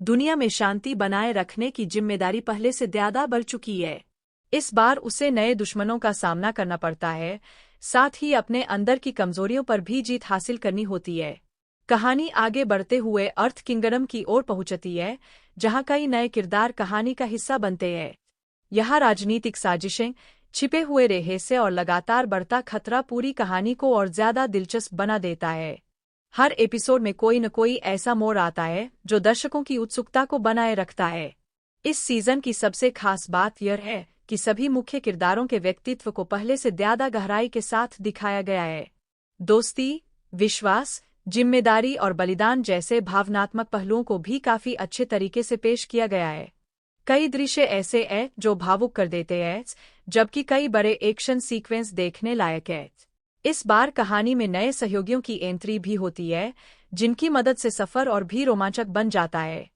दुनिया में शांति बनाए रखने की जिम्मेदारी पहले से ज्यादा बढ़ चुकी है। इस बार उसे नए दुश्मनों का सामना करना पड़ता है, साथ ही अपने अंदर की कमजोरियों पर भी जीत हासिल करनी होती है। कहानी आगे बढ़ते हुए अर्थ किंगडम की ओर पहुंचती है, जहां कई नए किरदार कहानी का हिस्सा बनते हैं। यहाँ राजनीतिक साजिशें, छिपे हुए रहस्य और लगातार बढ़ता खतरा पूरी कहानी को और ज्यादा दिलचस्प बना देता है। हर एपिसोड में कोई न कोई ऐसा मोड़ आता है जो दर्शकों की उत्सुकता को बनाए रखता है। इस सीजन की सबसे खास बात यह है कि सभी मुख्य किरदारों के व्यक्तित्व को पहले से ज्यादा गहराई के साथ दिखाया गया है। दोस्ती, विश्वास, जिम्मेदारी और बलिदान जैसे भावनात्मक पहलुओं को भी काफी अच्छे तरीके से पेश किया गया है। कई दृश्य ऐसे हैं जो भावुक कर देते हैं, जबकि कई बड़े एक्शन सीक्वेंस देखने लायक हैं। इस बार कहानी में नए सहयोगियों की एंट्री भी होती है, जिनकी मदद से सफर और भी रोमांचक बन जाता है।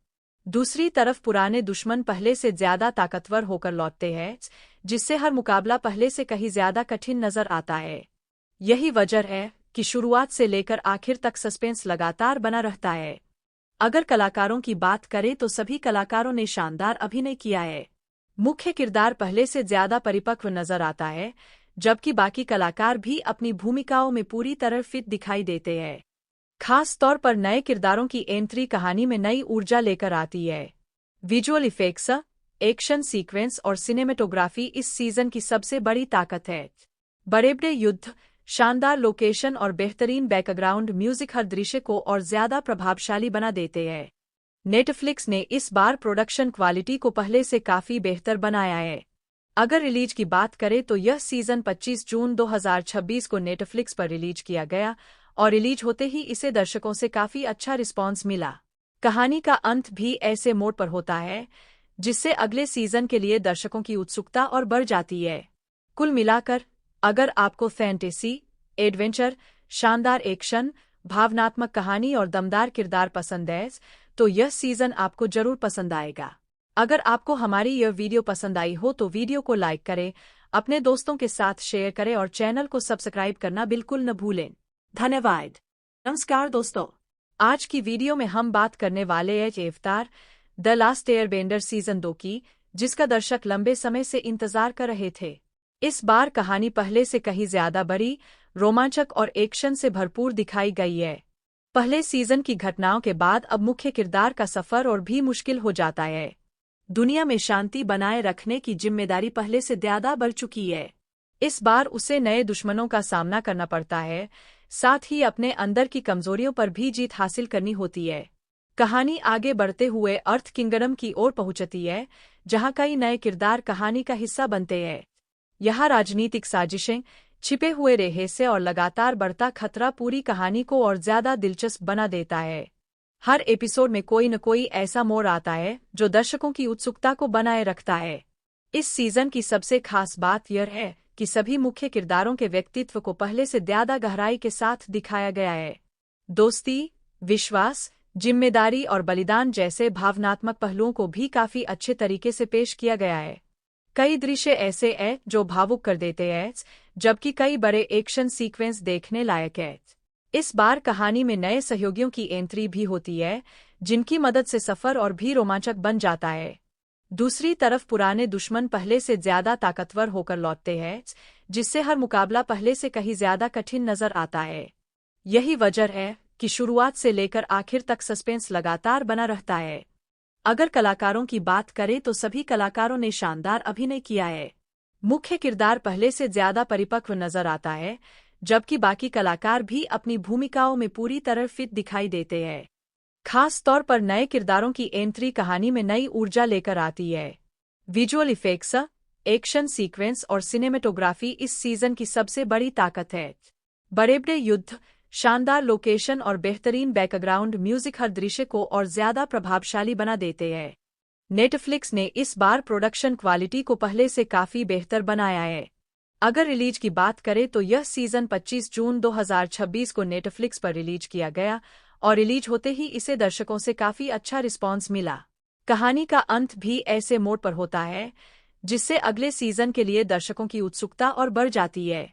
दूसरी तरफ पुराने दुश्मन पहले से ज्यादा ताकतवर होकर लौटते हैं, जिससे हर मुकाबला पहले से कहीं ज्यादा कठिन नजर आता है। यही वजह है कि शुरुआत से लेकर आखिर तक सस्पेंस लगातार बना रहता है। अगर कलाकारों की बात करें तो सभी कलाकारों ने शानदार अभिनय किया है। मुख्य किरदार पहले से ज्यादा परिपक्व नजर आता है, जबकि बाकी कलाकार भी अपनी भूमिकाओं में पूरी तरह फिट दिखाई देते हैं। खास तौर पर नए किरदारों की एंट्री कहानी में नई ऊर्जा लेकर आती है। विजुअल इफेक्ट्स, एक्शन सीक्वेंस और सिनेमेटोग्राफी इस सीजन की सबसे बड़ी ताकत है। बड़े-बड़े युद्ध, शानदार लोकेशन और बेहतरीन बैकग्राउंड म्यूजिक हर दृश्य को और ज्यादा प्रभावशाली बना देते हैं। नेटफ्लिक्स ने इस बार प्रोडक्शन क्वालिटी को पहले से काफी बेहतर बनाया है। अगर रिलीज की बात करें तो यह सीजन 25 जून 2026 को नेटफ्लिक्स पर रिलीज किया गया और रिलीज होते ही इसे दर्शकों से काफी अच्छा रिस्पॉन्स मिला। कहानी का अंत भी ऐसे मोड पर होता है, जिससे अगले सीजन के लिए दर्शकों की उत्सुकता और बढ़ जाती है। कुल मिलाकर, अगर आपको फैंटेसी, एडवेंचर, शानदार एक्शन, भावनात्मक कहानी और दमदार किरदार पसंद है, तो यह सीजन आपको जरूर पसंद आएगा। अगर आपको हमारी यह वीडियो पसंद आई हो तो वीडियो को लाइक करें, अपने दोस्तों के साथ शेयर करें और चैनल को सब्सक्राइब करना बिल्कुल न भूलें। धन्यवाद। नमस्कार दोस्तों, आज की वीडियो में हम बात करने वाले हैं अवतार द लास्ट एयरबेंडर सीजन 2 की, जिसका दर्शक लंबे समय से इंतजार कर रहे थे। इस बार कहानी पहले से कहीं ज्यादा बड़ी, रोमांचक और एक्शन से भरपूर दिखाई गई है। पहले सीजन की घटनाओं के बाद अब मुख्य किरदार का सफर और भी मुश्किल हो जाता है। दुनिया में शांति बनाए रखने की जिम्मेदारी पहले से ज्यादा बढ़ चुकी है। इस बार उसे नए दुश्मनों का सामना करना पड़ता है, साथ ही अपने अंदर की कमजोरियों पर भी जीत हासिल करनी होती है। कहानी आगे बढ़ते हुए अर्थ किंगडम की ओर पहुंचती है, जहां कई नए किरदार कहानी का हिस्सा बनते हैं। यहाँ राजनीतिक साजिशें, छिपे हुए रहस्य और लगातार बढ़ता खतरा पूरी कहानी को और ज्यादा दिलचस्प बना देता है। हर एपिसोड में कोई न कोई ऐसा मोड़ आता है जो दर्शकों की उत्सुकता को बनाए रखता है। इस सीजन की सबसे खास बात यह है कि सभी मुख्य किरदारों के व्यक्तित्व को पहले से ज्यादा गहराई के साथ दिखाया गया है। दोस्ती, विश्वास, जिम्मेदारी और बलिदान जैसे भावनात्मक पहलुओं को भी काफी अच्छे तरीके से पेश किया गया है। कई दृश्य ऐसे हैं जो भावुक कर देते हैं, जबकि कई बड़े एक्शन सीक्वेंस देखने लायक हैं। इस बार कहानी में नए सहयोगियों की एंट्री भी होती है, जिनकी मदद से सफर और भी रोमांचक बन जाता है। दूसरी तरफ पुराने दुश्मन पहले से ज्यादा ताकतवर होकर लौटते हैं, जिससे हर मुकाबला पहले से कहीं ज्यादा कठिन नजर आता है। यही वजह है कि शुरुआत से लेकर आखिर तक सस्पेंस लगातार बना रहता है। अगर कलाकारों की बात करें तो सभी कलाकारों ने शानदार अभिनय किया है। मुख्य किरदार पहले से ज्यादा परिपक्व नजर आता है, जबकि बाकी कलाकार भी अपनी भूमिकाओं में पूरी तरह फिट दिखाई देते हैं। खास तौर पर नए किरदारों की एंट्री कहानी में नई ऊर्जा लेकर आती है। विजुअल इफेक्ट्स, एक्शन सीक्वेंस और सिनेमेटोग्राफी इस सीजन की सबसे बड़ी ताकत है। बड़े-बड़े युद्ध, शानदार लोकेशन और बेहतरीन बैकग्राउंड म्यूजिक हर दृश्य को और ज्यादा प्रभावशाली बना देते हैं। नेटफ्लिक्स ने इस बार प्रोडक्शन क्वालिटी को पहले से काफी बेहतर बनाया है। अगर रिलीज की बात करें तो यह सीजन 25 जून 2026 को नेटफ्लिक्स पर रिलीज किया गया और रिलीज होते ही इसे दर्शकों से काफी अच्छा रिस्पॉन्स मिला। कहानी का अंत भी ऐसे मोड पर होता है, जिससे अगले सीजन के लिए दर्शकों की उत्सुकता और बढ़ जाती है।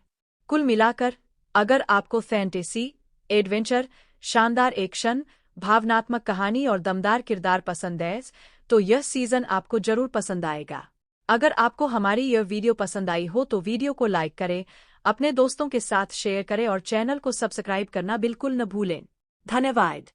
कुल मिलाकर, अगर आपको फैंटेसी, एडवेंचर, शानदार एक्शन, भावनात्मक कहानी और दमदार किरदार पसंद है, तो यह सीजन आपको जरूर पसंद आएगा। अगर आपको हमारी यह वीडियो पसंद आई हो तो वीडियो को लाइक करें, अपने दोस्तों के साथ शेयर करें और चैनल को सब्सक्राइब करना बिल्कुल न भूलें। धन्यवाद।